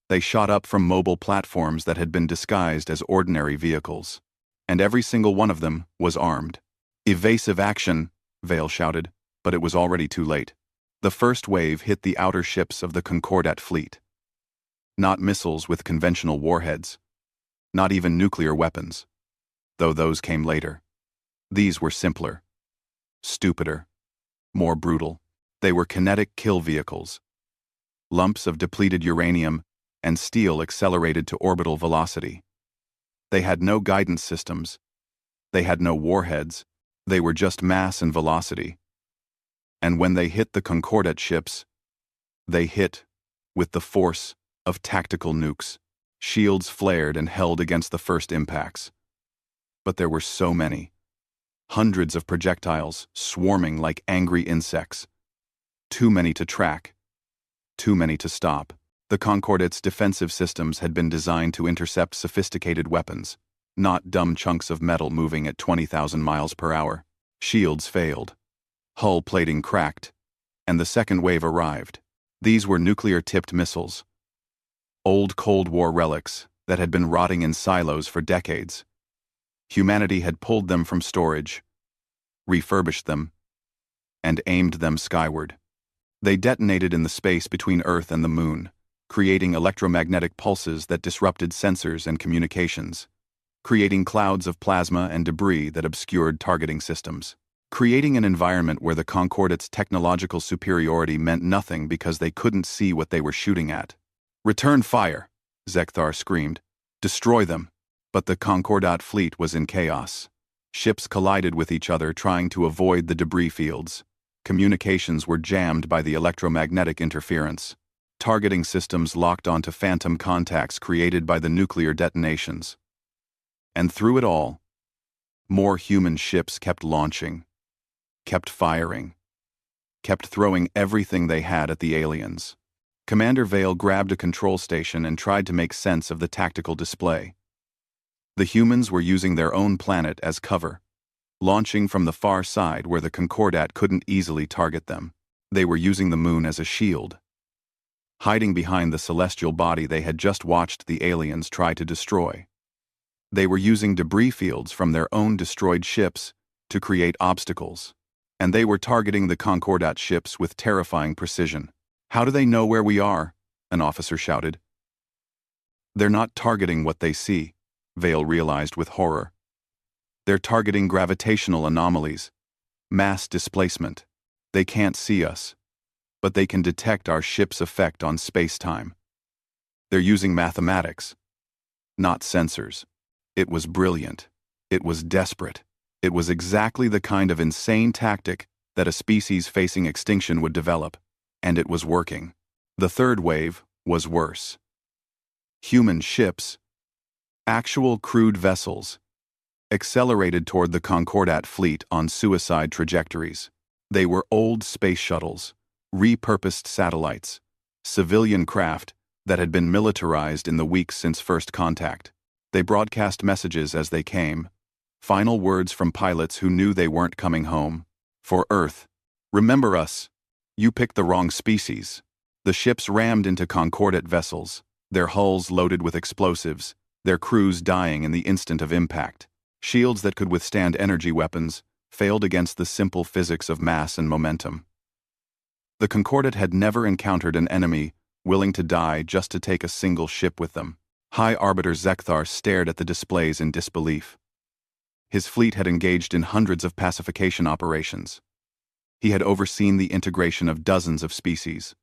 They shot up from mobile platforms that had been disguised as ordinary vehicles. And every single one of them was armed. "Evasive action," Vale shouted, but it was already too late. The first wave hit the outer ships of the Concordat fleet. Not missiles with conventional warheads. Not even nuclear weapons. Though those came later. These were simpler. Stupider. More brutal. They were kinetic kill vehicles. Lumps of depleted uranium and steel accelerated to orbital velocity. They had no guidance systems. They had no warheads. They were just mass and velocity. And when they hit the Concordat ships, they hit with the force of tactical nukes. Shields flared and held against the first impacts. But there were so many. Hundreds of projectiles swarming like angry insects. Too many to track. Too many to stop. The Concordat's defensive systems had been designed to intercept sophisticated weapons, not dumb chunks of metal moving at 20,000 miles per hour. Shields failed. Hull plating cracked, and the second wave arrived. These were nuclear-tipped missiles. Old Cold War relics that had been rotting in silos for decades. Humanity had pulled them from storage, refurbished them, and aimed them skyward. They detonated in the space between Earth and the Moon, creating electromagnetic pulses that disrupted sensors and communications, creating clouds of plasma and debris that obscured targeting systems, creating an environment where the Concordat's technological superiority meant nothing because they couldn't see what they were shooting at. "Return fire," Zekthar screamed. "Destroy them." But the Concordat fleet was in chaos. Ships collided with each other trying to avoid the debris fields. Communications were jammed by the electromagnetic interference. Targeting systems locked onto phantom contacts created by the nuclear detonations. And through it all, More human ships kept launching, kept firing, kept throwing everything they had at the aliens. Commander Vale grabbed a control station and tried to make sense of the tactical display. The humans were using their own planet as cover, launching from the far side where the Concordat couldn't easily target them. They were using the moon as a shield, hiding behind the celestial body they had just watched the aliens try to destroy. They were using debris fields from their own destroyed ships to create obstacles, and they were targeting the Concordat ships with terrifying precision. "How do they know where we are?" an officer shouted. "They're not targeting what they see," Vale realized with horror. "They're targeting gravitational anomalies, mass displacement. They can't see us, but they can detect our ship's effect on space-time. They're using mathematics, not sensors." It was brilliant. It was desperate. It was exactly the kind of insane tactic that a species facing extinction would develop, and it was working. The third wave was worse. Human ships, actual crewed vessels, accelerated toward the Concordat fleet on suicide trajectories. They were old space shuttles, repurposed satellites, civilian craft that had been militarized in the weeks since first contact. They broadcast messages as they came, final words from pilots who knew they weren't coming home. "For Earth, remember us. You picked the wrong species." The ships rammed into Concordat vessels, their hulls loaded with explosives, their crews dying in the instant of impact. Shields that could withstand energy weapons failed against the simple physics of mass and momentum. The Concordat had never encountered an enemy willing to die just to take a single ship with them. High Arbiter Zekthar stared at the displays in disbelief. His fleet had engaged in hundreds of pacification operations. He had overseen the integration of dozens of species.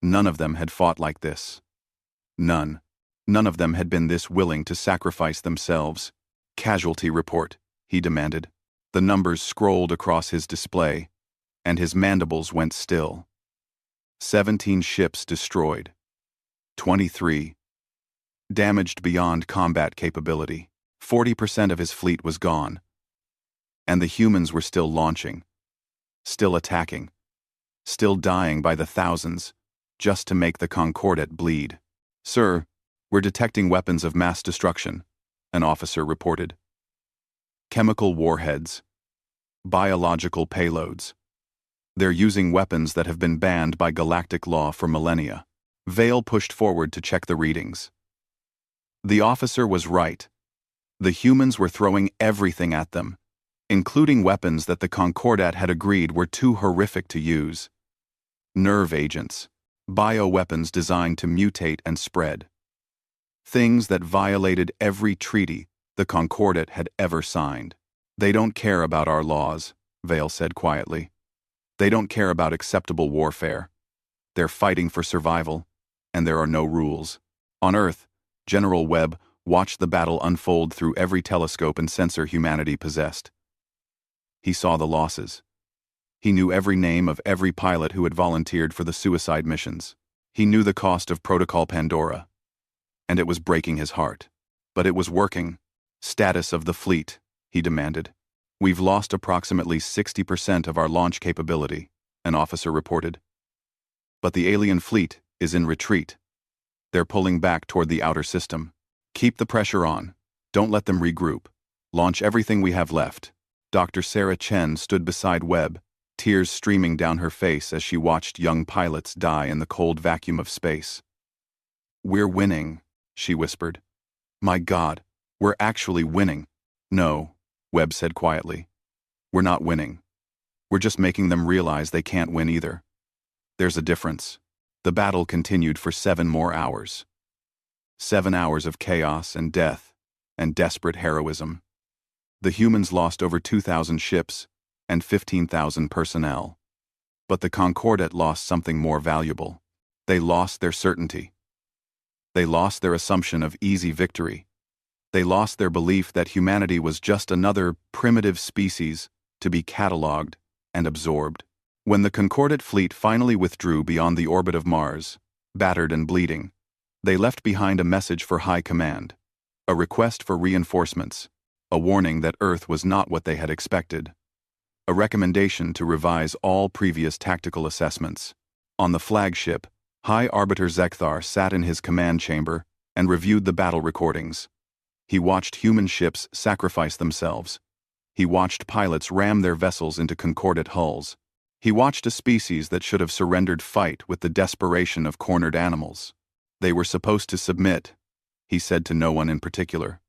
None of them had fought like this. None. None of them had been this willing to sacrifice themselves. "Casualty report," he demanded. The numbers scrolled across his display, and his mandibles went still. 17 ships destroyed. 23 damaged beyond combat capability. 40% of his fleet was gone. And the humans were still launching, still attacking, still dying by the thousands, just to make the Concordat bleed. "Sir, we're detecting weapons of mass destruction," an officer reported. "Chemical warheads, biological payloads. They're using weapons that have been banned by galactic law for millennia." Vale pushed forward to check the readings. The officer was right. The humans were throwing everything at them, including weapons that the Concordat had agreed were too horrific to use. Nerve agents, bioweapons designed to mutate and spread. Things that violated every treaty the Concordat had ever signed. "They don't care about our laws," Vale said quietly. "They don't care about acceptable warfare. They're fighting for survival, and there are no rules." On Earth, General Webb watched the battle unfold through every telescope and sensor humanity possessed. He saw the losses. He knew every name of every pilot who had volunteered for the suicide missions. He knew the cost of Protocol Pandora. And it was breaking his heart. But it was working. "Status of the fleet," he demanded. "We've lost approximately 60% of our launch capability," an officer reported. "But the alien fleet is in retreat. They're pulling back toward the outer system. Keep the pressure on. Don't let them regroup. Launch everything we have left." Dr. Sarah Chen stood beside Webb, tears streaming down her face as she watched young pilots die in the cold vacuum of space. "We're winning," she whispered. "My God, we're actually winning." "No," Webb said quietly. "We're not winning. We're just making them realize they can't win either. There's a difference." The battle continued for 7 more hours. 7 hours of chaos and death and desperate heroism. The humans lost over 2,000 ships and 15,000 personnel. But the Concordat lost something more valuable. They lost their certainty. They lost their assumption of easy victory. They lost their belief that humanity was just another primitive species to be catalogued and absorbed. When the Concordat fleet finally withdrew beyond the orbit of Mars, battered and bleeding, they left behind a message for High Command, a request for reinforcements, a warning that Earth was not what they had expected, a recommendation to revise all previous tactical assessments. On the flagship, High Arbiter Zekthar sat in his command chamber and reviewed the battle recordings. He watched human ships sacrifice themselves. He watched pilots ram their vessels into concordate hulls. He watched a species that should have surrendered fight with the desperation of cornered animals. They were supposed to submit, he said to no one in particular.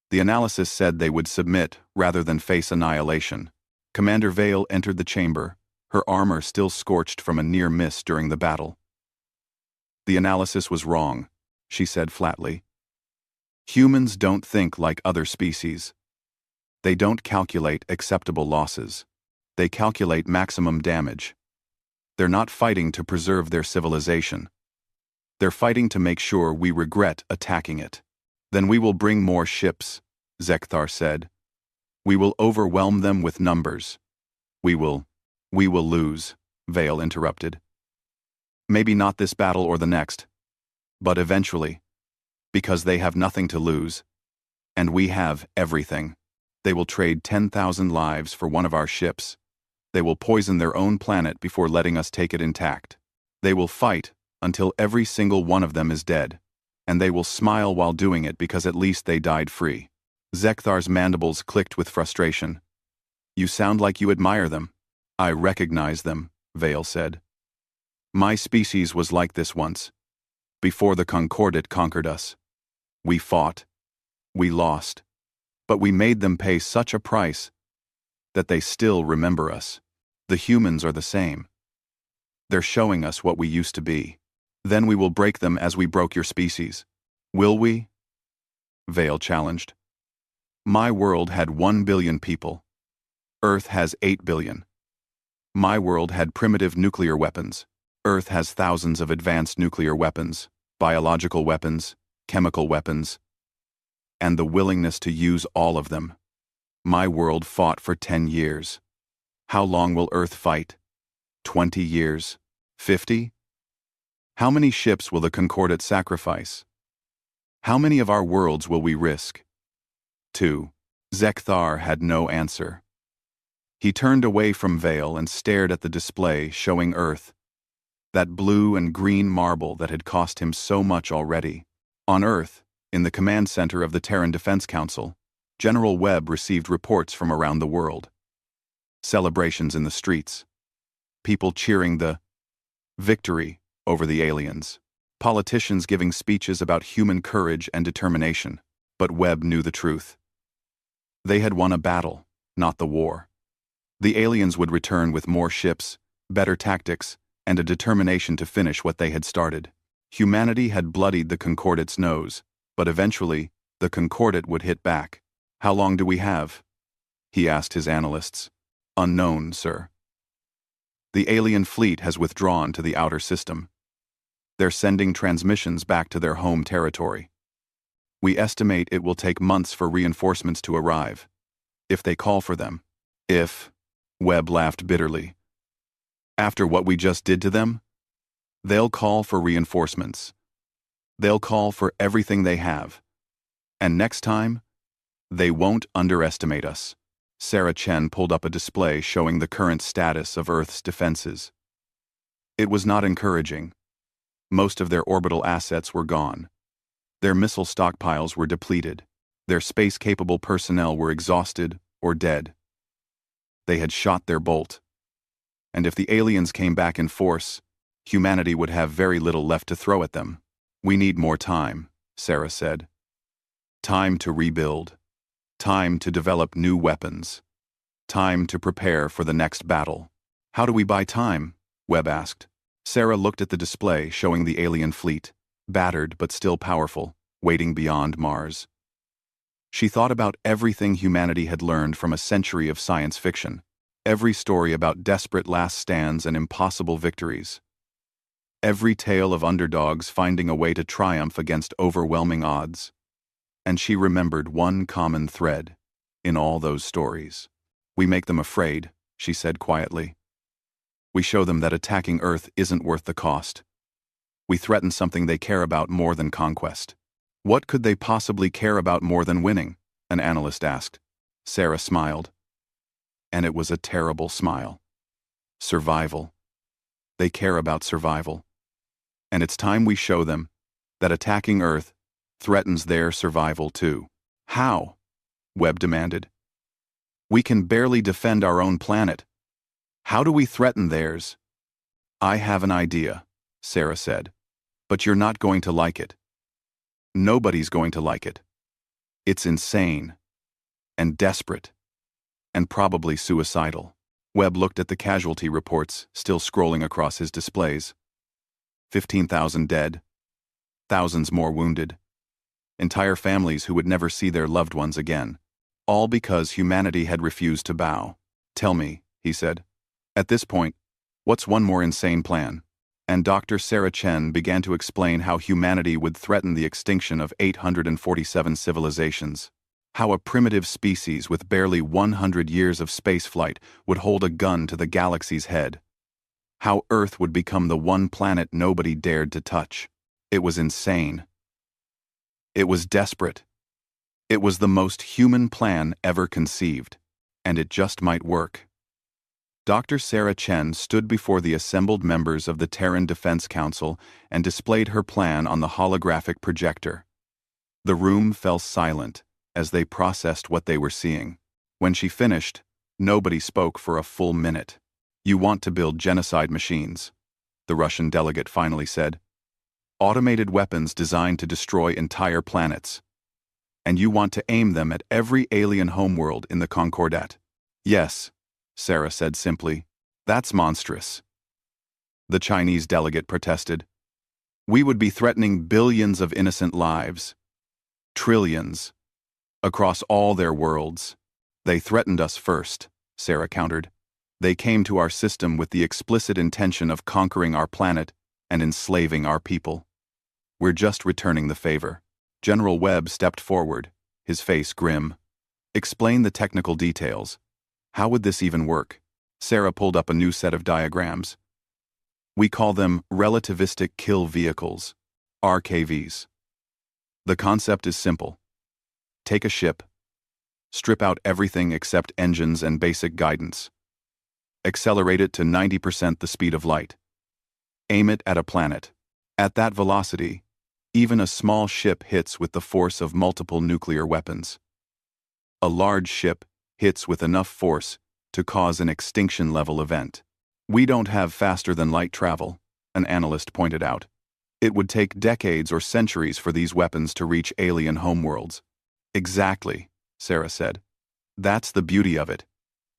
The analysis said they would submit rather than face annihilation. Commander Vale entered the chamber, her armor still scorched from a near miss during the battle. The analysis was wrong, she said flatly. Humans don't think like other species. They don't calculate acceptable losses. They calculate maximum damage. They're not fighting to preserve their civilization. They're fighting to make sure we regret attacking it. Then we will bring more ships, Zekthar said. We will overwhelm them with numbers. We will lose, Vale interrupted. Maybe not this battle or the next, but eventually, because they have nothing to lose, and we have everything. They will trade 10,000 lives for one of our ships. They will poison their own planet before letting us take it intact. They will fight until every single one of them is dead, and they will smile while doing it because at least they died free. Zekthar's mandibles clicked with frustration. You sound like you admire them. I recognize them, Vale said. My species was like this once, before the Concordate conquered us. We fought. We lost. But we made them pay such a price that they still remember us. The humans are the same. They're showing us what we used to be. Then we will break them as we broke your species. Will we? Vale challenged. My world had 1 billion people. Earth has 8 billion. My world had primitive nuclear weapons. Earth has thousands of advanced nuclear weapons, biological weapons, chemical weapons, and the willingness to use all of them. My world fought for 10 years. How long will Earth fight? 20 years? 50? How many ships will the Concordate sacrifice? How many of our worlds will we risk? 2. Zekthar had no answer. He turned away from Vale and stared at the display showing Earth, that blue and green marble that had cost him so much already. On Earth, in the command center of the Terran Defense Council, General Webb received reports from around the world. Celebrations in the streets. People cheering the victory over the aliens. Politicians giving speeches about human courage and determination. But Webb knew the truth. They had won a battle, not the war. The aliens would return with more ships, better tactics, and a determination to finish what they had started. Humanity had bloodied the Concordate's nose, but eventually, the Concordate would hit back. How long do we have? He asked his analysts. Unknown, sir. The alien fleet has withdrawn to the outer system. They're sending transmissions back to their home territory. We estimate it will take months for reinforcements to arrive, if they call for them. If, Webb laughed bitterly. After what we just did to them, they'll call for reinforcements. They'll call for everything they have. And next time, they won't underestimate us. Sarah Chen pulled up a display showing the current status of Earth's defenses. It was not encouraging. Most of their orbital assets were gone. Their missile stockpiles were depleted. Their space-capable personnel were exhausted or dead. They had shot their bolt. And if the aliens came back in force, humanity would have very little left to throw at them. We need more time, Sarah said. Time to rebuild. Time to develop new weapons. Time to prepare for the next battle. How do we buy time? Webb asked. Sarah looked at the display showing the alien fleet, battered but still powerful, waiting beyond Mars. She thought about everything humanity had learned from a century of science fiction. Every story about desperate last stands and impossible victories. Every tale of underdogs finding a way to triumph against overwhelming odds. And she remembered one common thread in all those stories. We make them afraid, she said quietly. We show them that attacking Earth isn't worth the cost. We threaten something they care about more than conquest. What could they possibly care about more than winning? an analyst asked. Sarah smiled. And it was a terrible smile. Survival. They care about survival. And it's time we show them that attacking Earth threatens their survival too. How? Webb demanded. We can barely defend our own planet. How do we threaten theirs? I have an idea, Sarah said. But you're not going to like it. Nobody's going to like it. It's insane. And desperate. And probably suicidal. Webb looked at the casualty reports, still scrolling across his displays. 15,000 dead. Thousands more wounded. Entire families who would never see their loved ones again. All because humanity had refused to bow. Tell me, he said. At this point, what's one more insane plan? And Dr. Sarah Chen began to explain how humanity would threaten the extinction of 847 civilizations. How a primitive species with barely 100 years of spaceflight would hold a gun to the galaxy's head. How Earth would become the one planet nobody dared to touch. It was insane. It was desperate. It was the most human plan ever conceived. And it just might work. Dr. Sarah Chen stood before the assembled members of the Terran Defense Council and displayed her plan on the holographic projector. The room fell silent as they processed what they were seeing. When she finished, nobody spoke for a full minute. You want to build genocide machines, the Russian delegate finally said. Automated weapons designed to destroy entire planets. And you want to aim them at every alien homeworld in the Concordat. Yes, Sarah said simply. That's monstrous. The Chinese delegate protested. We would be threatening billions of innocent lives. Trillions. Across all their worlds. They threatened us first, Sarah countered. They came to our system with the explicit intention of conquering our planet and enslaving our people. We're just returning the favor. General Webb stepped forward, his face grim. Explain the technical details. How would this even work? Sarah pulled up a new set of diagrams. We call them relativistic kill vehicles, RKVs. The concept is simple. Take a ship, strip out everything except engines and basic guidance. Accelerate it to 90% the speed of light. Aim it at a planet. At that velocity, even a small ship hits with the force of multiple nuclear weapons. A large ship hits with enough force to cause an extinction-level event. We don't have faster-than-light travel, an analyst pointed out. It would take decades or centuries for these weapons to reach alien homeworlds. Exactly, Sarah said. That's the beauty of it.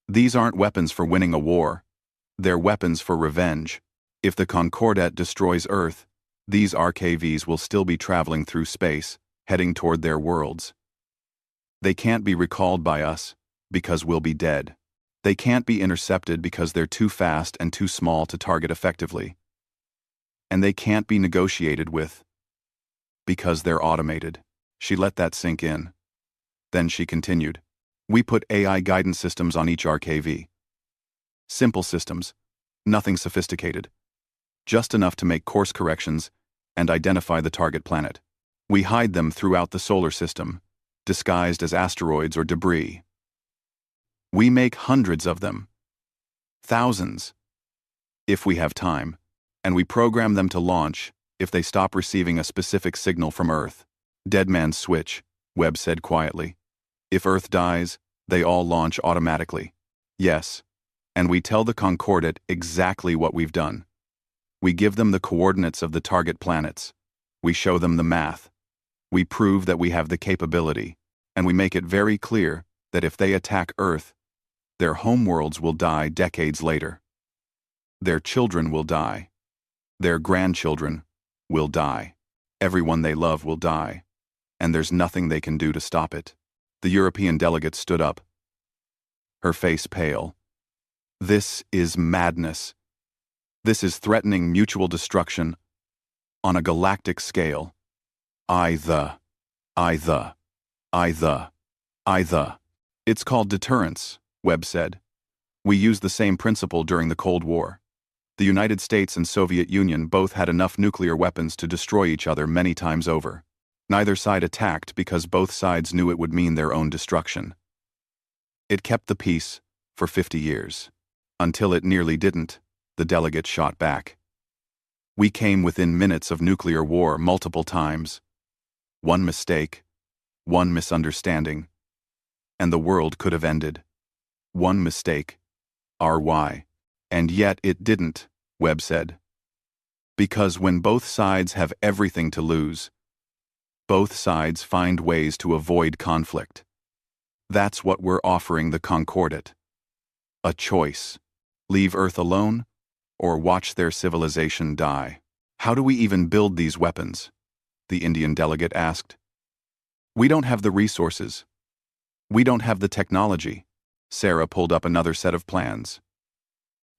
These aren't weapons for winning a war. They're weapons for revenge. If the Concordat destroys Earth, these RKVs will still be traveling through space, heading toward their worlds. They can't be recalled by us, because we'll be dead. They can't be intercepted because they're too fast and too small to target effectively. And they can't be negotiated with, because they're automated. She let that sink in. Then she continued. We put AI guidance systems on each RKV. Simple systems, nothing sophisticated. Just enough to make course corrections and identify the target planet. We hide them throughout the solar system, disguised as asteroids or debris. We make hundreds of them. Thousands. If we have time. And we program them to launch if they stop receiving a specific signal from Earth. Dead man's switch, Webb said quietly. If Earth dies, they all launch automatically. Yes. And we tell the Concordat exactly what we've done. We give them the coordinates of the target planets. We show them the math. We prove that we have the capability. And we make it very clear that if they attack Earth, their homeworlds will die decades later. Their children will die. Their grandchildren will die. Everyone they love will die. And there's nothing they can do to stop it. The European delegate stood up, her face pale. This is madness. This is threatening mutual destruction on a galactic scale. It's called deterrence, Webb said. We used the same principle during the Cold War. The United States and Soviet Union both had enough nuclear weapons to destroy each other many times over. Neither side attacked because both sides knew it would mean their own destruction. It kept the peace for 50 years. Until it nearly didn't, the delegate shot back. We came within minutes of nuclear war multiple times. One mistake, one misunderstanding, and the world could have ended. One mistake, RY. And yet it didn't, Webb said. Because when both sides have everything to lose, both sides find ways to avoid conflict. That's what we're offering the Concordat. A choice. Leave Earth alone, or watch their civilization die. How do we even build these weapons? The Indian delegate asked. We don't have the resources. We don't have the technology. Sarah pulled up another set of plans.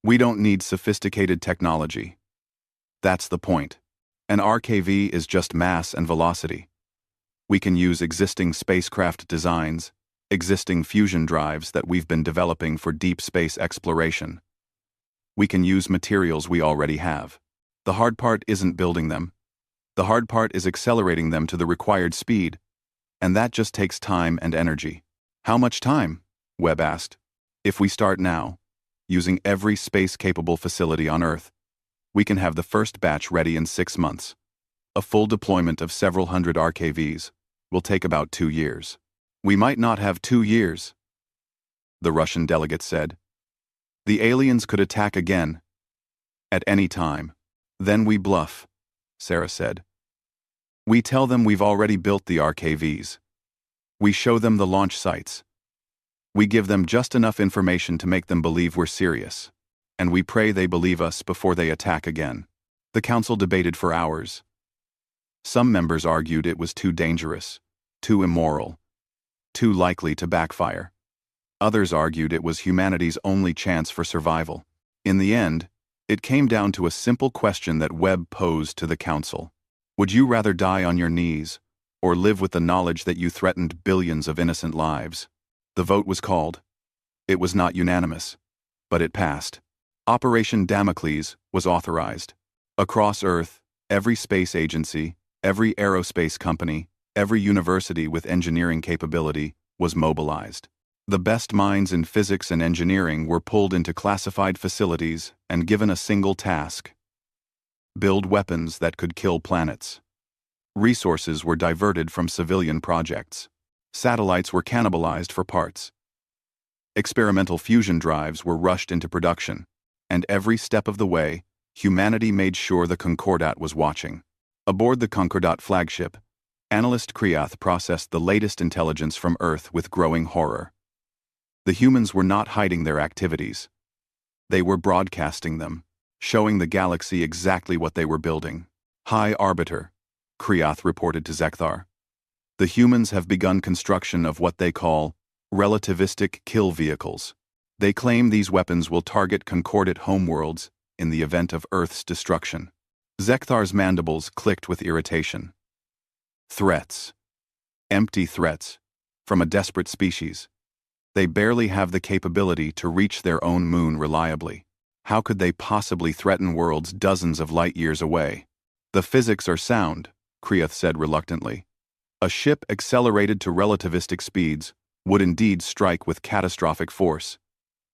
We don't need sophisticated technology. That's the point. An RKV is just mass and velocity. We can use existing spacecraft designs, existing fusion drives that we've been developing for deep space exploration. We can use materials we already have. The hard part isn't building them. The hard part is accelerating them to the required speed, and that just takes time and energy. How much time? Webb asked. If we start now, using every space-capable facility on Earth, we can have the first batch ready in 6 months. A full deployment of several hundred RKVs will take about 2 years. We might not have 2 years, the Russian delegate said. The aliens could attack again, at any time. Then we bluff, Sarah said. We tell them we've already built the RKVs. We show them the launch sites. We give them just enough information to make them believe we're serious, and we pray they believe us before they attack again. The council debated for hours. Some members argued it was too dangerous, too immoral, too likely to backfire. Others argued it was humanity's only chance for survival. In the end, it came down to a simple question that Webb posed to the council. Would you rather die on your knees, or live with the knowledge that you threatened billions of innocent lives? The vote was called. It was not unanimous, but it passed. Operation Damocles was authorized. Across Earth, every space agency, every aerospace company, every university with engineering capability was mobilized. The best minds in physics and engineering were pulled into classified facilities and given a single task: build weapons that could kill planets. Resources were diverted from civilian projects. Satellites were cannibalized for parts. Experimental fusion drives were rushed into production, and every step of the way, humanity made sure the Concordat was watching. Aboard the Concordat flagship, analyst Kriath processed the latest intelligence from Earth with growing horror. The humans were not hiding their activities. They were broadcasting them, showing the galaxy exactly what they were building. High Arbiter, Kriath reported to Zekthar. The humans have begun construction of what they call relativistic kill vehicles. They claim these weapons will target Concordat homeworlds in the event of Earth's destruction. Zekthar's mandibles clicked with irritation. Threats. Empty threats. From a desperate species. They barely have the capability to reach their own moon reliably. How could they possibly threaten worlds dozens of light years away? The physics are sound, Kriath said reluctantly. A ship accelerated to relativistic speeds would indeed strike with catastrophic force.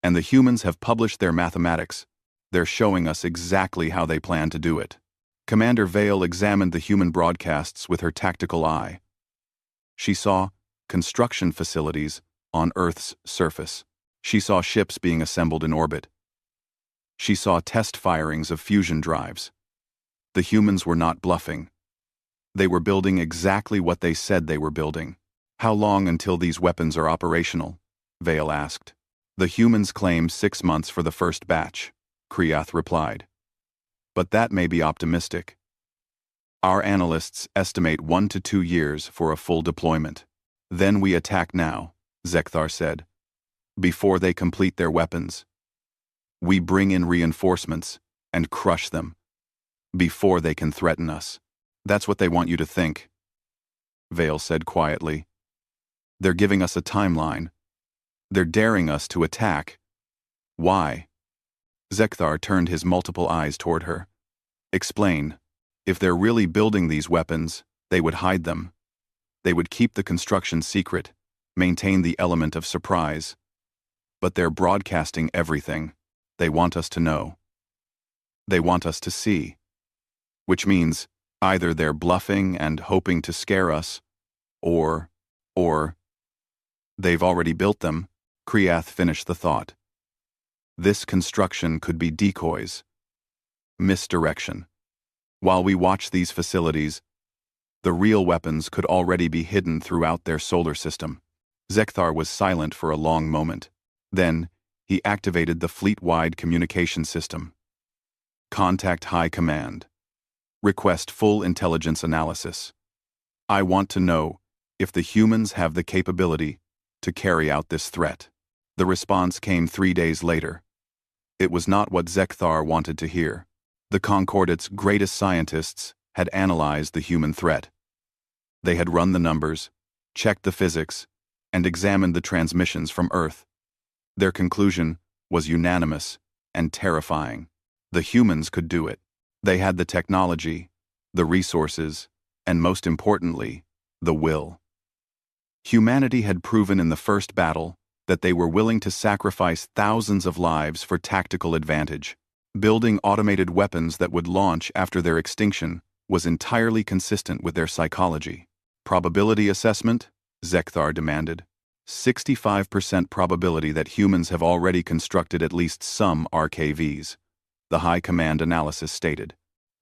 And the humans have published their mathematics. They're showing us exactly how they plan to do it. Commander Vale examined the human broadcasts with her tactical eye. She saw construction facilities on Earth's surface. She saw ships being assembled in orbit. She saw test firings of fusion drives. The humans were not bluffing. They were building exactly what they said they were building. How long until these weapons are operational? Vale asked. The humans claim 6 months for the first batch, Kriath replied. But that may be optimistic. Our analysts estimate 1 to 2 years for a full deployment. Then we attack now, Zekthar said. Before they complete their weapons. We bring in reinforcements and crush them. Before they can threaten us. That's what they want you to think, Vale said quietly. They're giving us a timeline. They're daring us to attack. Why? Zekthar turned his multiple eyes toward her. Explain. If they're really building these weapons, they would hide them. They would keep the construction secret, maintain the element of surprise. But they're broadcasting everything. They want us to know. They want us to see. Which means either they're bluffing and hoping to scare us, or they've already built them. Kriath finished the thought. This construction could be decoys. Misdirection. While we watch these facilities, the real weapons could already be hidden throughout their solar system. Zekthar was silent for a long moment. Then, he activated the fleet-wide communication system. Contact High Command. Request full intelligence analysis. I want to know if the humans have the capability to carry out this threat. The response came 3 days later. It was not what Zekthar wanted to hear. The Concordate's greatest scientists had analyzed the human threat. They had run the numbers, checked the physics, and examined the transmissions from Earth. Their conclusion was unanimous and terrifying. The humans could do it. They had the technology, the resources, and most importantly, the will. Humanity had proven in the first battle that they were willing to sacrifice thousands of lives for tactical advantage. Building automated weapons that would launch after their extinction was entirely consistent with their psychology. Probability assessment? Zekthar demanded. 65% probability that humans have already constructed at least some RKVs, the High Command analysis stated.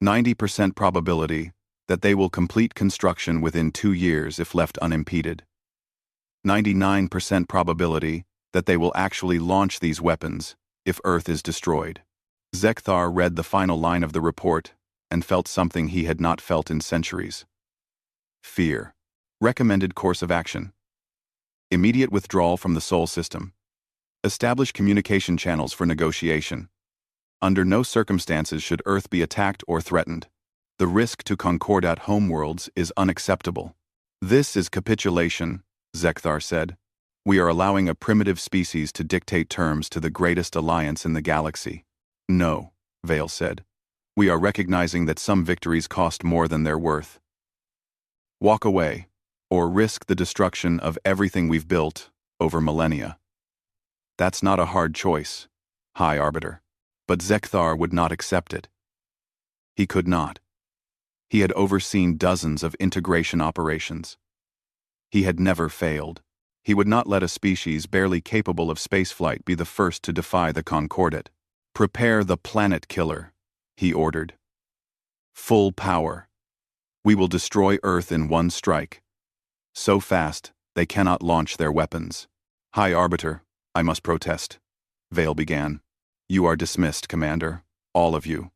90% probability that they will complete construction within 2 years if left unimpeded. 99% probability that they will actually launch these weapons if Earth is destroyed. Zekthar read the final line of the report and felt something he had not felt in centuries. Fear. Recommended course of action. Immediate withdrawal from the Sol system. Establish communication channels for negotiation. Under no circumstances should Earth be attacked or threatened. The risk to Concordat homeworlds is unacceptable. This is capitulation, Zekthar said. We are allowing a primitive species to dictate terms to the greatest alliance in the galaxy. No, Vale said. We are recognizing that some victories cost more than they're worth. Walk away, or risk the destruction of everything we've built over millennia. That's not a hard choice, High Arbiter. But Zekthar would not accept it. He could not. He had overseen dozens of integration operations. He had never failed. He would not let a species barely capable of spaceflight be the first to defy the Concordate. Prepare the planet killer, he ordered. Full power. We will destroy Earth in one strike. So fast, they cannot launch their weapons. High Arbiter, I must protest. Vale began. You are dismissed, Commander. All of you.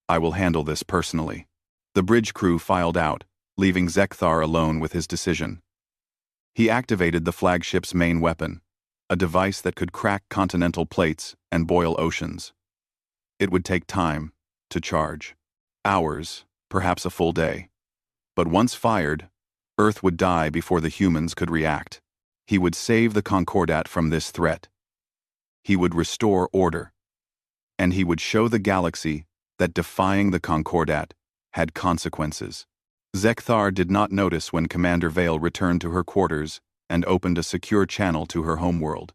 I will handle this personally. The bridge crew filed out, leaving Zekthar alone with his decision. He activated the flagship's main weapon, a device that could crack continental plates and boil oceans. It would take time to charge. Hours, perhaps a full day. But once fired, Earth would die before the humans could react. He would save the Concordat from this threat. He would restore order. And he would show the galaxy that defying the Concordat had consequences. Zekthar did not notice when Commander Vale returned to her quarters and opened a secure channel to her homeworld.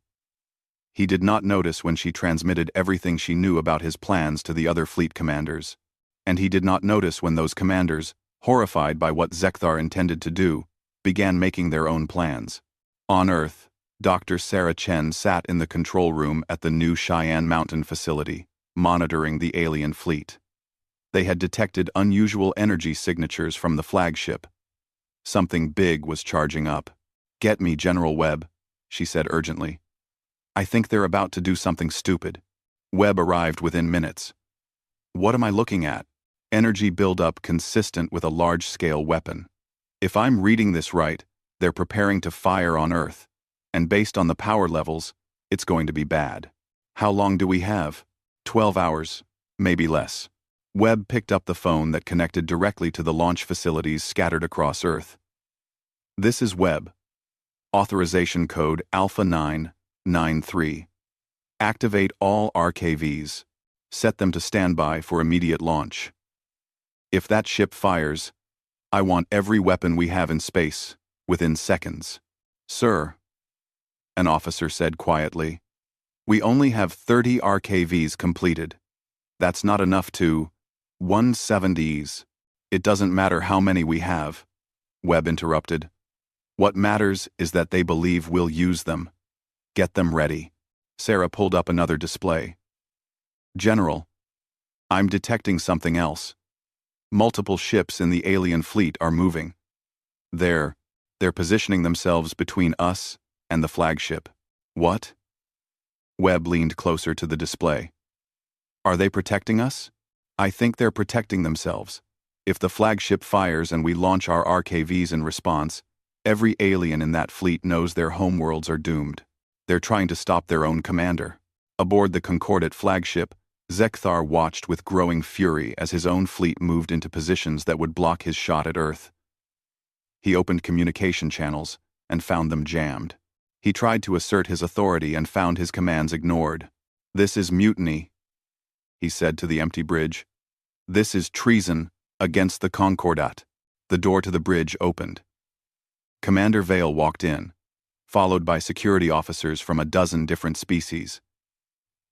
He did not notice when she transmitted everything she knew about his plans to the other fleet commanders. And he did not notice when those commanders, horrified by what Zekthar intended to do, began making their own plans. On Earth, Dr. Sarah Chen sat in the control room at the new Cheyenne Mountain facility, monitoring the alien fleet. They had detected unusual energy signatures from the flagship. Something big was charging up. Get me General Webb, she said urgently. I think they're about to do something stupid. Webb arrived within minutes. What am I looking at? Energy buildup consistent with a large-scale weapon. If I'm reading this right, they're preparing to fire on Earth, and based on the power levels, it's going to be bad. How long do we have? 12 hours, maybe less. Webb picked up the phone that connected directly to the launch facilities scattered across Earth. This is Webb. Authorization code Alpha 993. Activate all RKVs. Set them to standby for immediate launch. If that ship fires, I want every weapon we have in space within seconds. "Sir," an officer said quietly, "we only have 30 RKVs completed. That's not enough to 170s. It doesn't matter how many we have," Webb interrupted. "What matters is that they believe we'll use them. Get them ready." Sarah pulled up another display. "General, I'm detecting something else. Multiple ships in the alien fleet are moving. They're positioning themselves between us and the flagship." "What?" Webb leaned closer to the display. "Are they protecting us?" "I think they're protecting themselves. If the flagship fires and we launch our RKVs in response, every alien in that fleet knows their homeworlds are doomed. They're trying to stop their own commander." Aboard the Concordate flagship, Zekthar watched with growing fury as his own fleet moved into positions that would block his shot at Earth. He opened communication channels and found them jammed. He tried to assert his authority and found his commands ignored. "This is mutiny," he said to the empty bridge. "This is treason against the Concordat." The door to the bridge opened. Commander Vale walked in, followed by security officers from a dozen different species.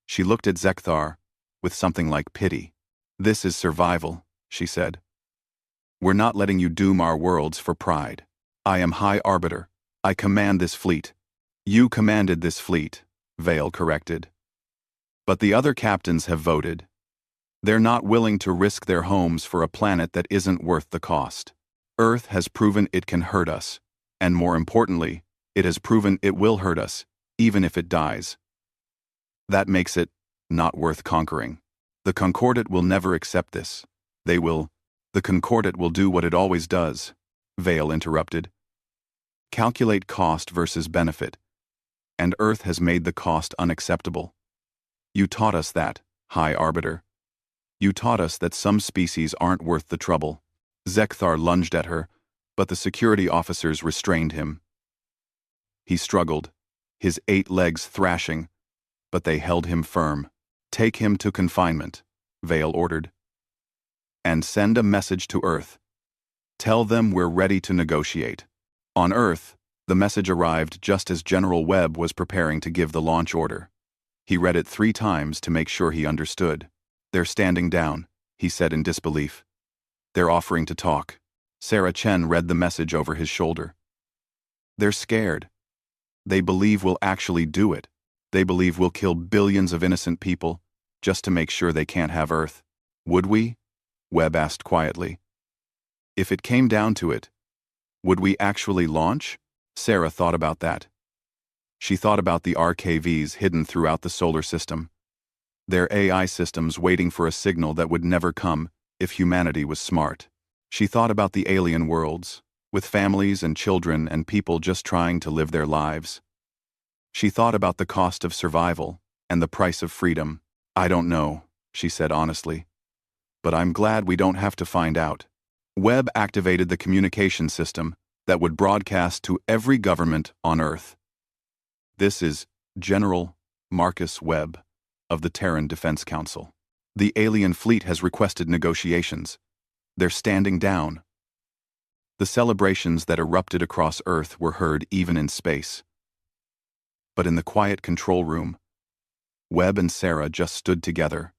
She looked at Zekthar with something like pity. "This is survival," she said. "We're not letting you doom our worlds for pride. I am High Arbiter. I command this fleet." "You commanded this fleet," Vale corrected. "But the other captains have voted. They're not willing to risk their homes for a planet that isn't worth the cost. Earth has proven it can hurt us, and more importantly, it has proven it will hurt us, even if it dies. That makes it not worth conquering. The Concordat will never accept this. The Concordat will do what it always does," Vale interrupted. "Calculate cost versus benefit, and Earth has made the cost unacceptable. You taught us that, High Arbiter. You taught us that some species aren't worth the trouble." Zekthar lunged at her, but the security officers restrained him. He struggled, his 8 legs thrashing, but they held him firm. "Take him to confinement," Vale ordered. "And send a message to Earth. Tell them we're ready to negotiate." On Earth, the message arrived just as General Webb was preparing to give the launch order. He read it 3 times to make sure he understood. "They're standing down," he said in disbelief. "They're offering to talk." Sarah Chen read the message over his shoulder. "They're scared. They believe we'll actually do it. They believe we'll kill billions of innocent people just to make sure they can't have Earth." "Would we?" Webb asked quietly. "If it came down to it, would we actually launch?" Sarah thought about that. She thought about the RKVs hidden throughout the solar system. Their AI systems waiting for a signal that would never come if humanity was smart. She thought about the alien worlds, with families and children and people just trying to live their lives. She thought about the cost of survival and the price of freedom. "I don't know," she said honestly. "But I'm glad we don't have to find out." Webb activated the communication system that would broadcast to every government on Earth. "This is General Marcus Webb of the Terran Defense Council. The alien fleet has requested negotiations. They're standing down." The celebrations that erupted across Earth were heard even in space. But in the quiet control room, Webb and Sarah just stood together,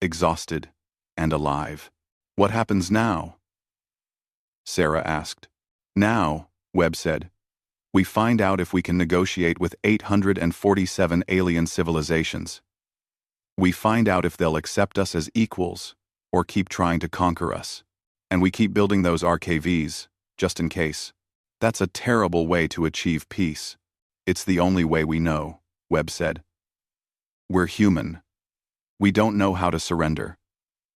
exhausted and alive. "What happens now?" Sarah asked. "Now," Webb said, "we find out if we can negotiate with 847 alien civilizations. We find out if they'll accept us as equals or keep trying to conquer us. And we keep building those RKVs, just in case. That's a terrible way to achieve peace. It's the only way we know," Webb said. "We're human. We don't know how to surrender.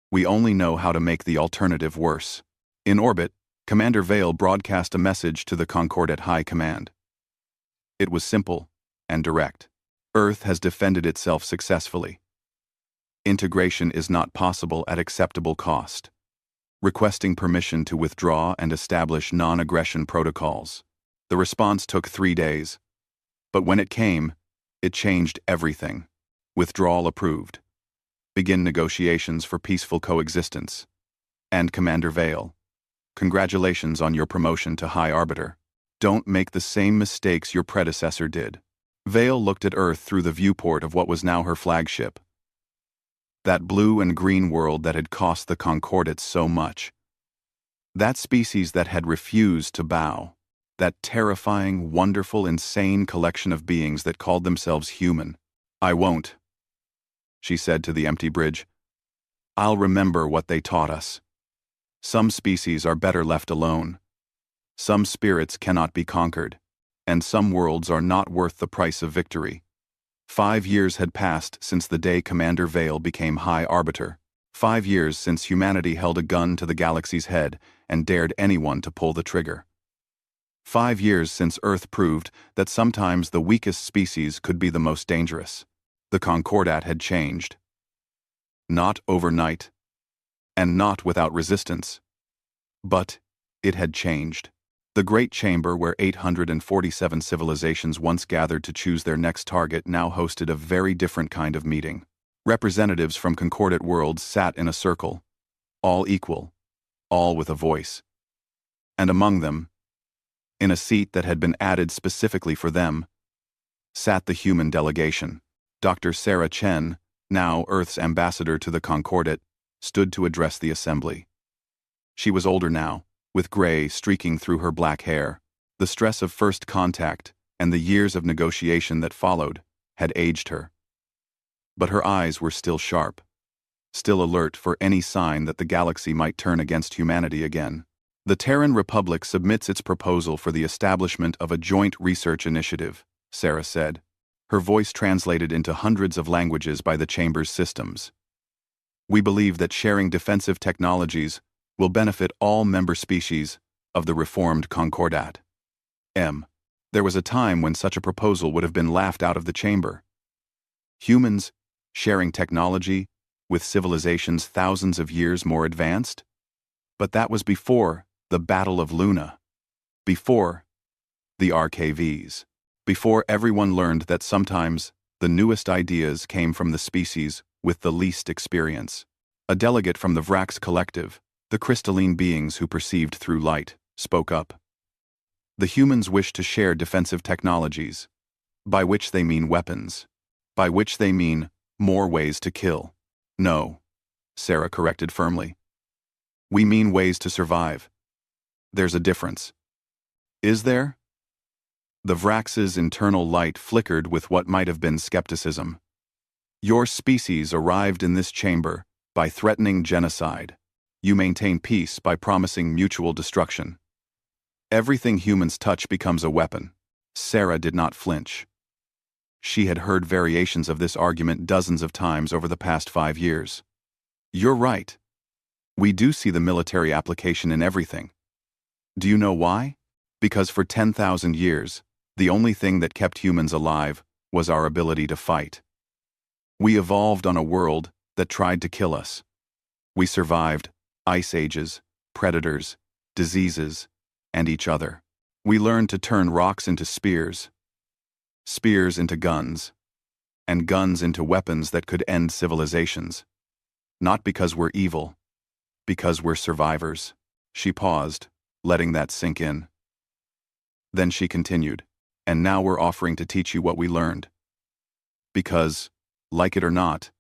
We only know how to make the alternative worse." In orbit, Commander Vale broadcast a message to the Concordat High Command. It was simple and direct. Earth has defended itself successfully. Integration is not possible at acceptable cost. Requesting permission to withdraw and establish non-aggression protocols. The response took 3 days. But when it came, it changed everything. Withdrawal approved. Begin negotiations for peaceful coexistence. And Commander Vale, congratulations on your promotion to High Arbiter. Don't make the same mistakes your predecessor did. Vale looked at Earth through the viewport of what was now her flagship. That blue and green world that had cost the Concordates so much. That species that had refused to bow. That terrifying, wonderful, insane collection of beings that called themselves human. I won't, she said to the empty bridge. I'll remember what they taught us. Some species are better left alone. Some spirits cannot be conquered, and some worlds are not worth the price of victory. 5 years had passed since the day Commander Vale became High Arbiter. 5 years since humanity held a gun to the galaxy's head and dared anyone to pull the trigger. 5 years since Earth proved that sometimes the weakest species could be the most dangerous. The Concordat had changed. Not overnight, and not without resistance. But it had changed. The Great Chamber, where 847 civilizations once gathered to choose their next target, now hosted a very different kind of meeting. Representatives from Concordat worlds sat in a circle, all equal, all with a voice. And among them, in a seat that had been added specifically for them, sat the human delegation. Dr. Sarah Chen, now Earth's ambassador to the Concordat, stood to address the assembly. She was older now, with gray streaking through her black hair. The stress of first contact and the years of negotiation that followed had aged her. But her eyes were still sharp, still alert for any sign that the galaxy might turn against humanity again. The Terran Republic submits its proposal for the establishment of a joint research initiative, Sarah said, her voice translated into hundreds of languages by the Chamber's systems. We believe that sharing defensive technologies will benefit all member species of the reformed Concordat. There was a time when such a proposal would have been laughed out of the chamber. Humans sharing technology with civilizations thousands of years more advanced? But that was before the Battle of Luna, before the RKVs, before everyone learned that sometimes the newest ideas came from the species with the least experience. A delegate from the Vrax Collective, the crystalline beings who perceived through light, spoke up. The humans wish to share defensive technologies, by which they mean weapons, by which they mean more ways to kill. No, Sarah corrected firmly. We mean ways to survive. There's a difference. Is there? The Vrax's internal light flickered with what might have been skepticism. Your species arrived in this chamber by threatening genocide. You maintain peace by promising mutual destruction. Everything humans touch becomes a weapon. Sarah did not flinch. She had heard variations of this argument dozens of times over the past 5 years. You're right. We do see the military application in everything. Do you know why? Because for 10,000 years, the only thing that kept humans alive was our ability to fight. We evolved on a world that tried to kill us. We survived ice ages, predators, diseases, and each other. We learned to turn rocks into spears, spears into guns, and guns into weapons that could end civilizations. Not because we're evil, because we're survivors. She paused, letting that sink in. Then she continued, and now we're offering to teach you what we learned. Because, like it or not,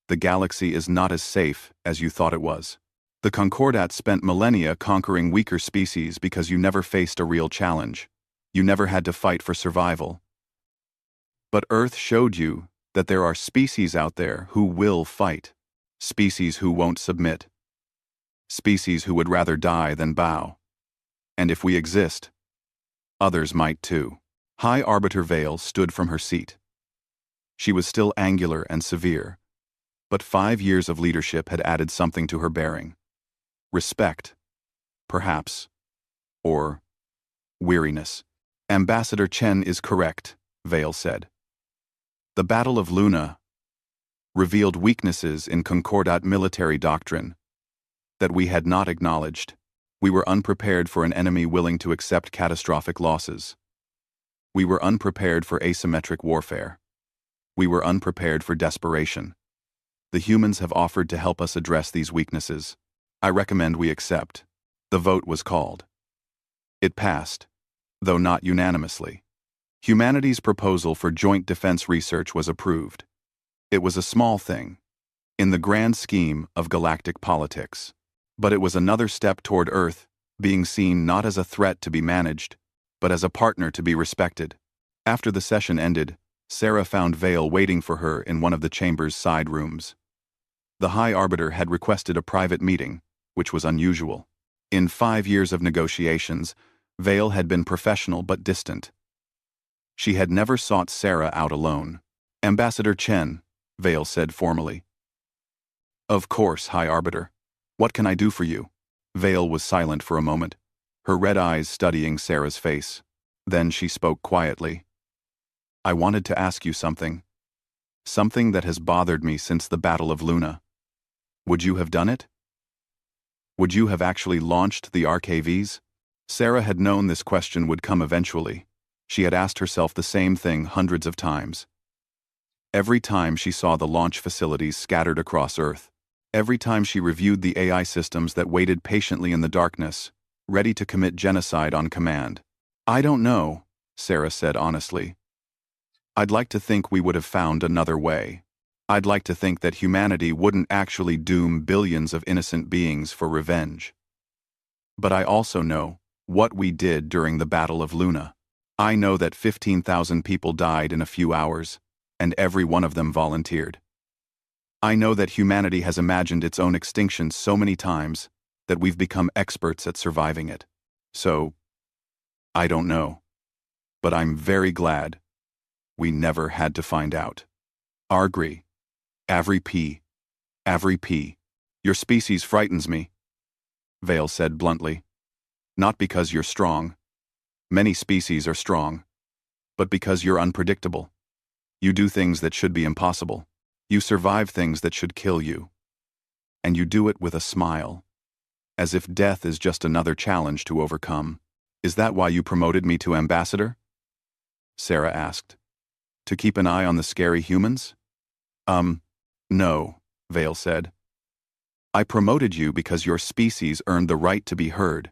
the galaxy is not as safe as you thought it was. The Concordat spent millennia conquering weaker species because you never faced a real challenge. You never had to fight for survival. But Earth showed you that there are species out there who will fight. Species who won't submit. Species who would rather die than bow. And if we exist, others might too. High Arbiter Vale stood from her seat. She was still angular and severe, but 5 years of leadership had added something to her bearing. Respect, perhaps, or weariness. Ambassador Chen is correct, Vale said. The Battle of Luna revealed weaknesses in Concordat military doctrine that we had not acknowledged. We were unprepared for an enemy willing to accept catastrophic losses. We were unprepared for asymmetric warfare. We were unprepared for desperation. The humans have offered to help us address these weaknesses. I recommend we accept. The vote was called. It passed. though not unanimously. Humanity's proposal for joint defense research was approved. It was a small thing, in the grand scheme of galactic politics. But it was another step toward Earth being seen not as a threat to be managed, but as a partner to be respected. After the session ended, Sarah found Vale waiting for her in one of the chamber's side rooms. The High Arbiter had requested a private meeting, which was unusual. In 5 years of negotiations, Vale had been professional but distant. She had never sought Sarah out alone. "Ambassador Chen," Vale said formally. "Of course, High Arbiter. What can I do for you?" Vale was silent for a moment, her red eyes studying Sarah's face. Then she spoke quietly. "I wanted to ask you something. Something that has bothered me since the Battle of Luna. Would you have done it? Would you have actually launched the RKVs?" Sarah had known this question would come eventually. She had asked herself the same thing hundreds of times. Every time she saw the launch facilities scattered across Earth, every time she reviewed the AI systems that waited patiently in the darkness, ready to commit genocide on command. "I don't know," Sarah said honestly. "I'd like to think we would have found another way. I'd like to think that humanity wouldn't actually doom billions of innocent beings for revenge. But I also know what we did during the Battle of Luna. I know that 15,000 people died in a few hours, and every one of them volunteered. I know that humanity has imagined its own extinction so many times that we've become experts at surviving it. So, I don't know. But I'm very glad we never had to find out." "Agree. Every P. Your species frightens me," Vale said bluntly. "Not because you're strong. Many species are strong. But because you're unpredictable. You do things that should be impossible. You survive things that should kill you. And you do it with a smile. As if death is just another challenge to overcome. Is that why you promoted me to ambassador?" Sarah asked. "To keep an eye on the scary humans?" No," Vale said. "I promoted you because your species earned the right to be heard.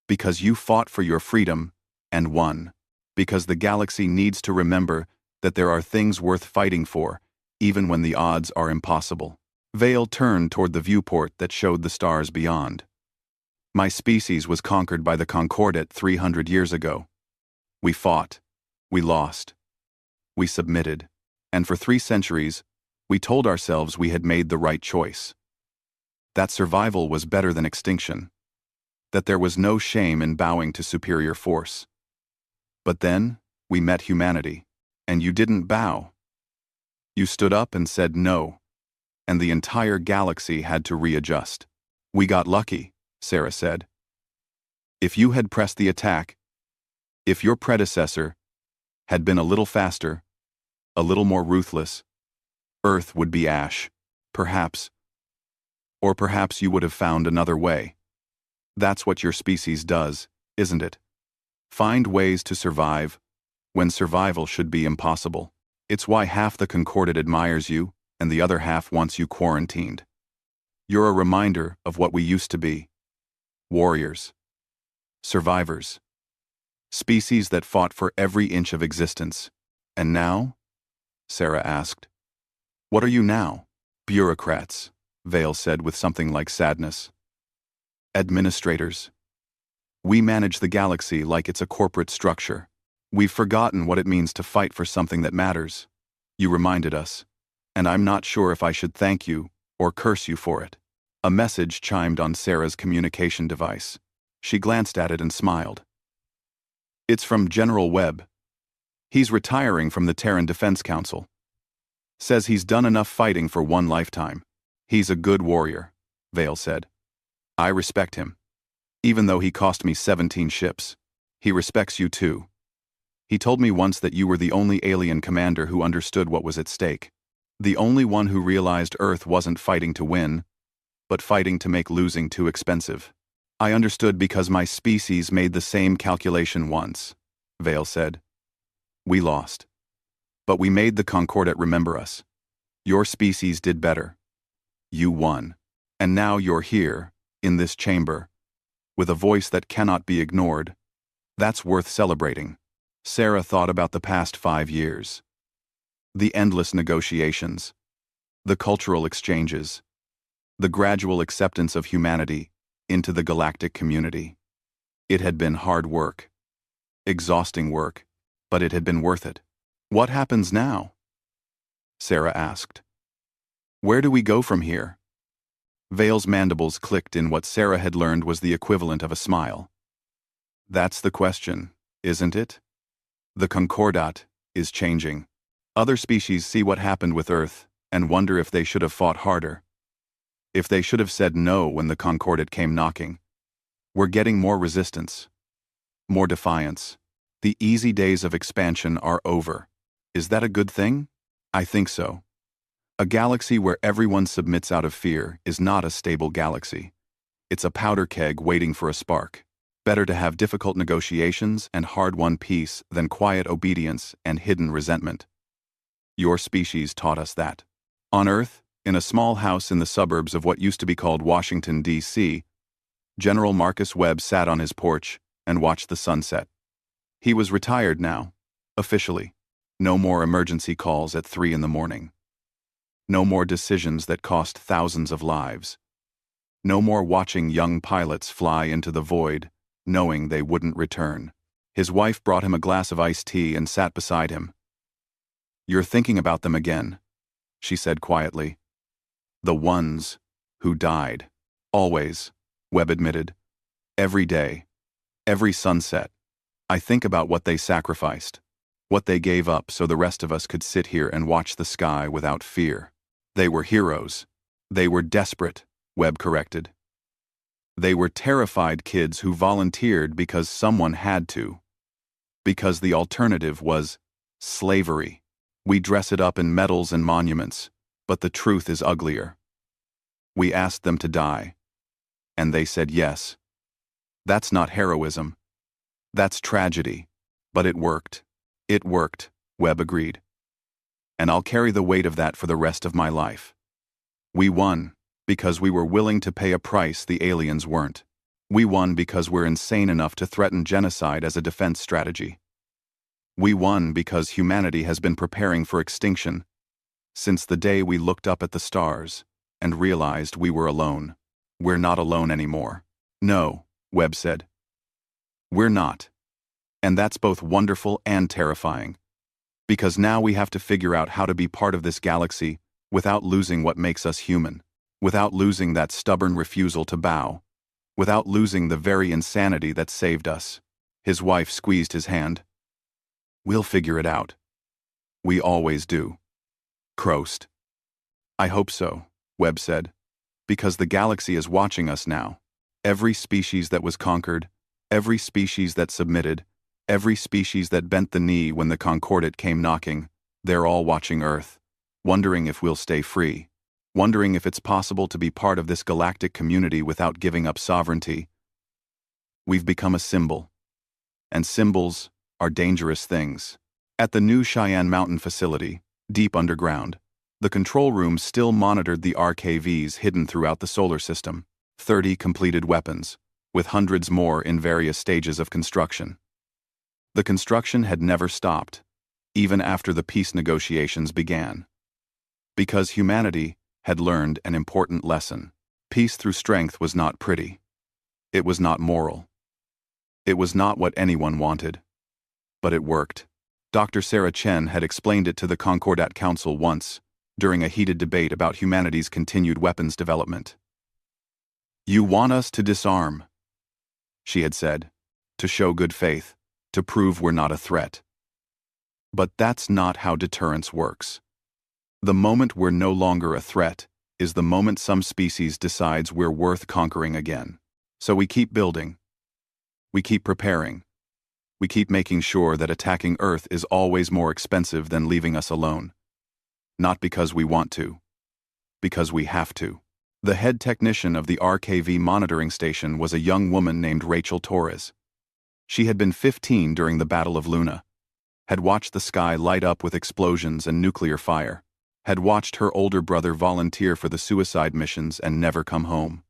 Because you fought for your freedom and won. Because the galaxy needs to remember that there are things worth fighting for, even when the odds are impossible." Vale turned toward the viewport that showed the stars beyond. "My species was conquered by the Concordat 300 years ago. We fought. We lost. We submitted. And for 3 centuries, we told ourselves we had made the right choice. That survival was better than extinction. That there was no shame in bowing to superior force. But then, we met humanity. And you didn't bow. You stood up and said no. And the entire galaxy had to readjust. We got lucky," Sarah said. "If you had pressed the attack, if your predecessor had been a little faster, a little more ruthless, Earth would be ash, perhaps. Or perhaps you would have found another way. That's what your species does, isn't it? Find ways to survive when survival should be impossible. It's why half the Concordat admires you and the other half wants you quarantined. You're a reminder of what we used to be. Warriors. Survivors. Species that fought for every inch of existence. And now?" Sarah asked. "What are you now?" "Bureaucrats," Vale said with something like sadness. "Administrators. We manage the galaxy like it's a corporate structure. We've forgotten what it means to fight for something that matters. You reminded us, and I'm not sure if I should thank you or curse you for it." A message chimed on Sarah's communication device. She glanced at it and smiled. "It's from General Webb. He's retiring from the Terran Defense Council. Says he's done enough fighting for one lifetime. He's a good warrior," Vale said. "I respect him. Even though he cost me 17 ships. He respects you too. He told me once that you were the only alien commander who understood what was at stake. The only one who realized Earth wasn't fighting to win, but fighting to make losing too expensive. I understood because my species made the same calculation once," Vale said. "We lost. But we made the Concordat remember us. Your species did better. You won. And now you're here, in this chamber, with a voice that cannot be ignored. That's worth celebrating. Sarah thought about the past 5 years. The endless negotiations, the cultural exchanges, the gradual acceptance of humanity into the galactic community. It had been hard work, exhausting work, but it had been worth it. What happens now? Sarah asked. Where do we go from here? Vale's mandibles clicked in what Sarah had learned was the equivalent of a smile. That's the question, isn't it? The Concordat is changing. Other species see what happened with Earth and wonder if they should have fought harder. If they should have said no when the Concordat came knocking. We're getting more resistance, more defiance. The easy days of expansion are over. Is that a good thing? I think so. A galaxy where everyone submits out of fear is not a stable galaxy. It's a powder keg waiting for a spark. Better to have difficult negotiations and hard-won peace than quiet obedience and hidden resentment. Your species taught us that. On Earth, in a small house in the suburbs of what used to be called Washington, D.C., General Marcus Webb sat on his porch and watched the sunset. He was retired now, officially. No more emergency calls at 3 in the morning. No more decisions that cost thousands of lives. No more watching young pilots fly into the void, knowing they wouldn't return. His wife brought him a glass of iced tea and sat beside him. You're thinking about them again, she said quietly. The ones who died. Always, Webb admitted. Every day, every sunset, I think about what they sacrificed, what they gave up so the rest of us could sit here and watch the sky without fear. They were heroes. They were desperate, Webb corrected. They were terrified kids who volunteered because someone had to. Because the alternative was slavery. We dress it up in medals and monuments, but the truth is uglier. We asked them to die, and they said yes. That's not heroism. That's tragedy, but it worked. It worked, Webb agreed. And I'll carry the weight of that for the rest of my life. We won because we were willing to pay a price the aliens weren't. We won because we're insane enough to threaten genocide as a defense strategy. We won because humanity has been preparing for extinction since the day we looked up at the stars and realized we were alone. We're not alone anymore. No, Webb said. We're not. And that's both wonderful and terrifying. Because now we have to figure out how to be part of this galaxy without losing what makes us human, without losing that stubborn refusal to bow, without losing the very insanity that saved us. His wife squeezed his hand. We'll figure it out. We always do. Croast. I hope so, Webb said, because the galaxy is watching us now. Every species that was conquered, every species that submitted, every species that bent the knee when the Concordat came knocking, they're all watching Earth, wondering if we'll stay free, wondering if it's possible to be part of this galactic community without giving up sovereignty. We've become a symbol. And symbols are dangerous things. At the new Cheyenne Mountain facility, deep underground, the control room still monitored the RKVs hidden throughout the solar system, 30 completed weapons, with hundreds more in various stages of construction. The construction had never stopped, even after the peace negotiations began. Because humanity had learned an important lesson. Peace through strength was not pretty. It was not moral. It was not what anyone wanted. But it worked. Dr. Sarah Chen had explained it to the Concordat Council once, during a heated debate about humanity's continued weapons development. You want us to disarm, she had said, to show good faith, to prove we're not a threat. But that's not how deterrence works. The moment we're no longer a threat is the moment some species decides we're worth conquering again. So we keep building. We keep preparing. We keep making sure that attacking Earth is always more expensive than leaving us alone. Not because we want to. Because we have to. The head technician of the RKV monitoring station was a young woman named Rachel Torres. She had been 15 during the Battle of Luna, had watched the sky light up with explosions and nuclear fire, had watched her older brother volunteer for the suicide missions and never come home.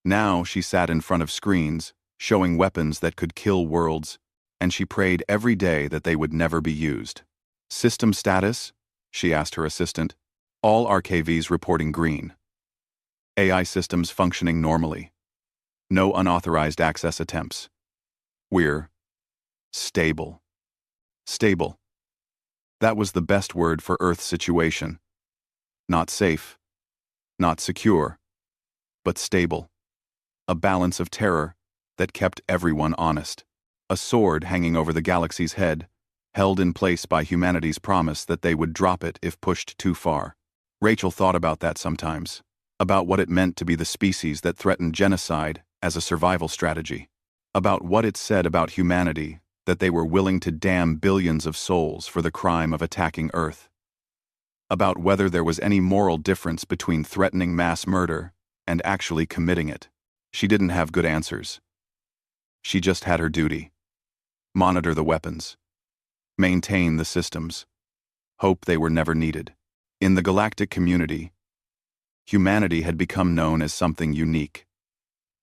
Now she sat in front of screens, showing weapons that could kill worlds, and she prayed every day that they would never be used. System status? She asked her assistant. All RKVs reporting green. AI systems functioning normally. No unauthorized access attempts. We're stable. Stable. That was the best word for Earth's situation. Not safe. Not secure. But stable. A balance of terror that kept everyone honest. A sword hanging over the galaxy's head, held in place by humanity's promise that they would drop it if pushed too far. Rachel thought about that sometimes, about what it meant to be the species that threatened genocide as a survival strategy, about what it said about humanity that they were willing to damn billions of souls for the crime of attacking Earth, about whether there was any moral difference between threatening mass murder and actually committing it. She didn't have good answers. She just had her duty. Monitor the weapons. Maintain the systems. Hope they were never needed. In the galactic community, humanity had become known as something unique.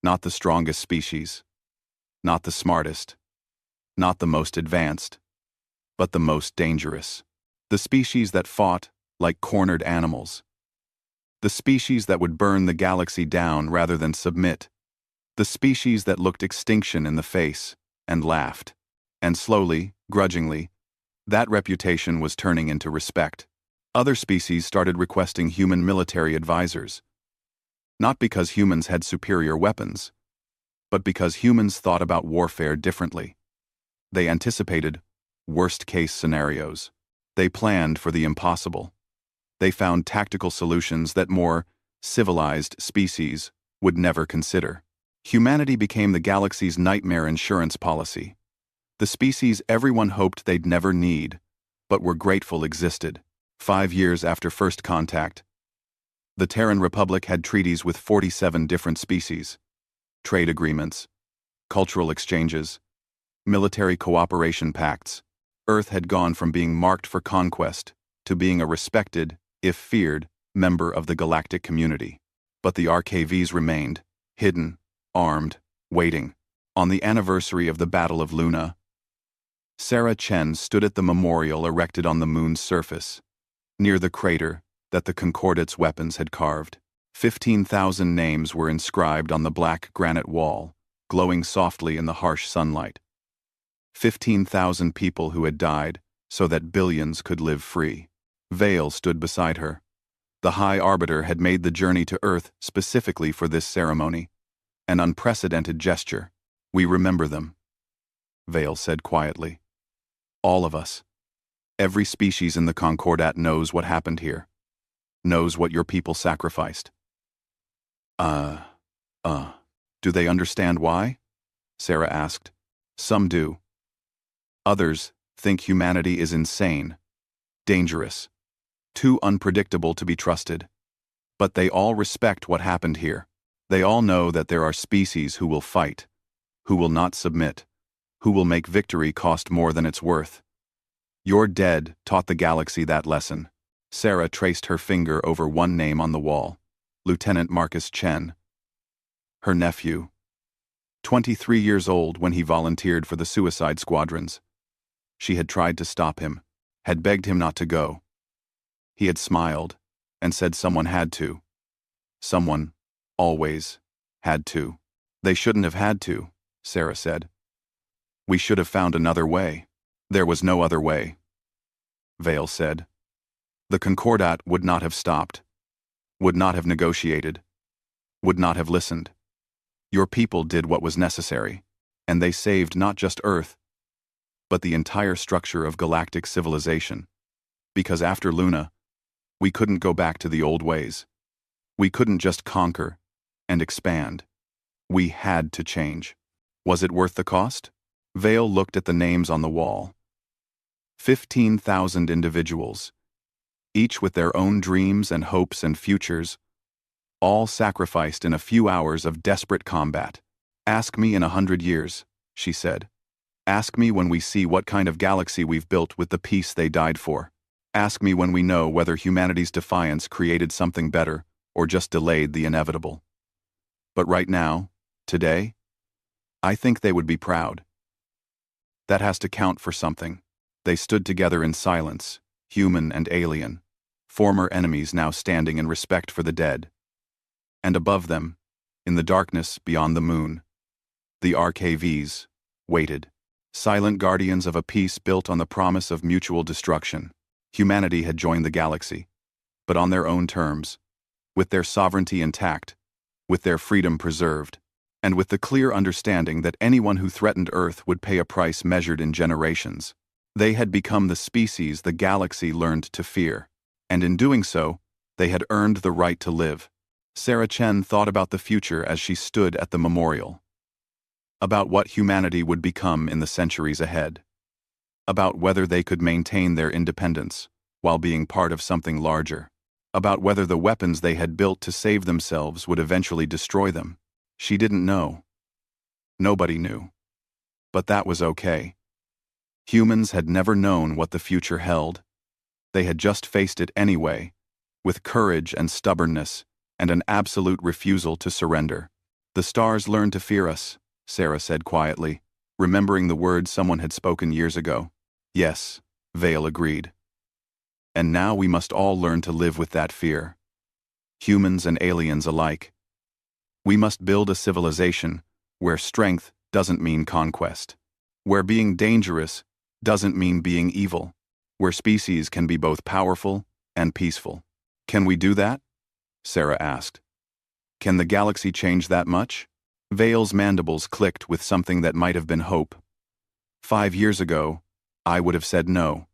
Not the strongest species, not the smartest, not the most advanced, but the most dangerous. The species that fought like cornered animals. The species that would burn the galaxy down rather than submit. The species that looked extinction in the face and laughed. And slowly, grudgingly, that reputation was turning into respect. Other species started requesting human military advisors. Not because humans had superior weapons, but because humans thought about warfare differently. They anticipated worst-case scenarios. They planned for the impossible. They found tactical solutions that more civilized species would never consider. Humanity became the galaxy's nightmare insurance policy. The species everyone hoped they'd never need, but were grateful existed. 5 years after first contact, the Terran Republic had treaties with 47 different species, trade agreements, cultural exchanges, military cooperation pacts. Earth had gone from being marked for conquest to being a respected, if feared, member of the galactic community. But the RKVs remained, hidden, armed, waiting. On the anniversary of the Battle of Luna, Sarah Chen stood at the memorial erected on the moon's surface, near the crater that the Concordate's weapons had carved. 15,000 names were inscribed on the black granite wall, glowing softly in the harsh sunlight. 15,000 people who had died so that billions could live free. Vale stood beside her. The High Arbiter had made the journey to Earth specifically for this ceremony. An unprecedented gesture. We remember them, Vale said quietly. All of us. Every species in the Concordat knows what happened here. Knows what your people sacrificed. Do they understand why? Sarah asked. Some do. Others think humanity is insane, dangerous, too unpredictable to be trusted. But they all respect what happened here. They all know that there are species who will fight, who will not submit, who will make victory cost more than it's worth. Your dead taught the galaxy that lesson. Sarah traced her finger over one name on the wall, Lieutenant Marcus Chen. Her nephew. 23 years old when he volunteered for the suicide squadrons. She had tried to stop him, had begged him not to go. He had smiled and said someone had to. Someone, always, had to. They shouldn't have had to, Sarah said. We should have found another way. There was no other way, Vale said. The Concordat would not have stopped, would not have negotiated, would not have listened. Your people did what was necessary, and they saved not just Earth, but the entire structure of galactic civilization. Because after Luna, we couldn't go back to the old ways. We couldn't just conquer and expand. We had to change. Was it worth the cost? Vale looked at the names on the wall. 15,000 individuals, each with their own dreams and hopes and futures, all sacrificed in a few hours of desperate combat. Ask me in 100 years, she said. Ask me when we see what kind of galaxy we've built with the peace they died for. Ask me when we know whether humanity's defiance created something better or just delayed the inevitable. But right now, today, I think they would be proud. That has to count for something. They stood together in silence, human and alien, former enemies now standing in respect for the dead. And above them, in the darkness beyond the moon, the RKVs waited, silent guardians of a peace built on the promise of mutual destruction. Humanity had joined the galaxy, but on their own terms, with their sovereignty intact, with their freedom preserved, and with the clear understanding that anyone who threatened Earth would pay a price measured in generations. They had become the species the galaxy learned to fear, and in doing so, they had earned the right to live. Sarah Chen thought about the future as she stood at the memorial. About what humanity would become in the centuries ahead. About whether they could maintain their independence while being part of something larger. About whether the weapons they had built to save themselves would eventually destroy them. She didn't know. Nobody knew. But that was okay. Humans had never known what the future held. They had just faced it anyway, with courage and stubbornness, and an absolute refusal to surrender. The stars learned to fear us, Sarah said quietly, remembering the words someone had spoken years ago. Yes, Vale agreed. And now we must all learn to live with that fear. Humans and aliens alike. We must build a civilization where strength doesn't mean conquest, where being dangerous doesn't mean being evil, where species can be both powerful and peaceful. Can we do that? Sarah asked. Can the galaxy change that much? Vale's mandibles clicked with something that might have been hope. 5 years ago, I would have said no.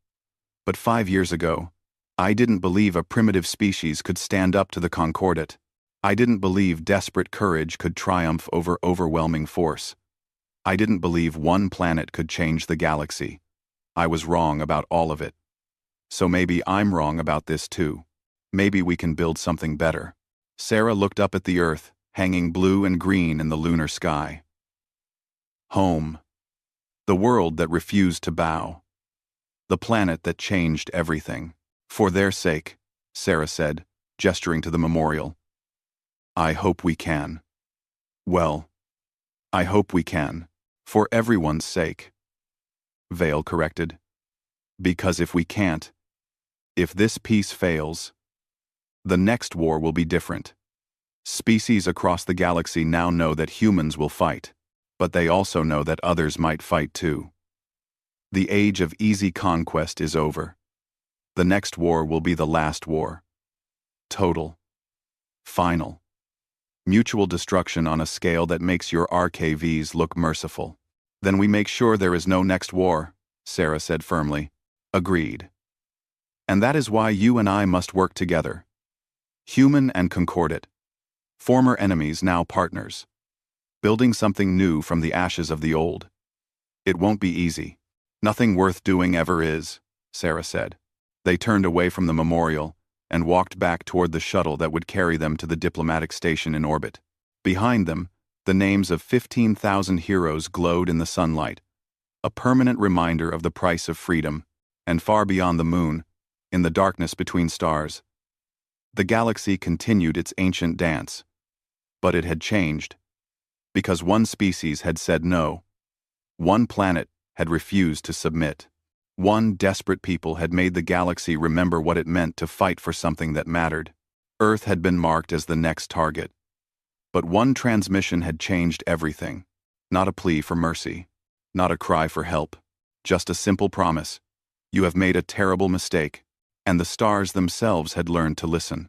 But 5 years ago, I didn't believe a primitive species could stand up to the Concordat. I didn't believe desperate courage could triumph over overwhelming force. I didn't believe one planet could change the galaxy. I was wrong about all of it. So maybe I'm wrong about this too. Maybe we can build something better. Sarah looked up at the Earth, hanging blue and green in the lunar sky. Home. The world that refused to bow. The planet that changed everything. For their sake, Sarah said, gesturing to the memorial. I hope we can. Well, I hope we can. For everyone's sake. Vale corrected. Because if we can't, if this peace fails, the next war will be different. Species across the galaxy now know that humans will fight, but they also know that others might fight too. The age of easy conquest is over. The next war will be the last war. Total. Final. Mutual destruction on a scale that makes your RKVs look merciful. Then we make sure there is no next war, Sarah said firmly. Agreed. And that is why you and I must work together. Human and Concordat. Former enemies, now partners. Building something new from the ashes of the old. It won't be easy. Nothing worth doing ever is, Sarah said. They turned away from the memorial and walked back toward the shuttle that would carry them to the diplomatic station in orbit. Behind them, the names of 15,000 heroes glowed in the sunlight, a permanent reminder of the price of freedom, and far beyond the moon, in the darkness between stars, the galaxy continued its ancient dance. But it had changed. Because one species had said no. One planet had refused to submit. One desperate people had made the galaxy remember what it meant to fight for something that mattered. Earth had been marked as the next target. But one transmission had changed everything. Not a plea for mercy. Not a cry for help. Just a simple promise. You have made a terrible mistake. And the stars themselves had learned to listen.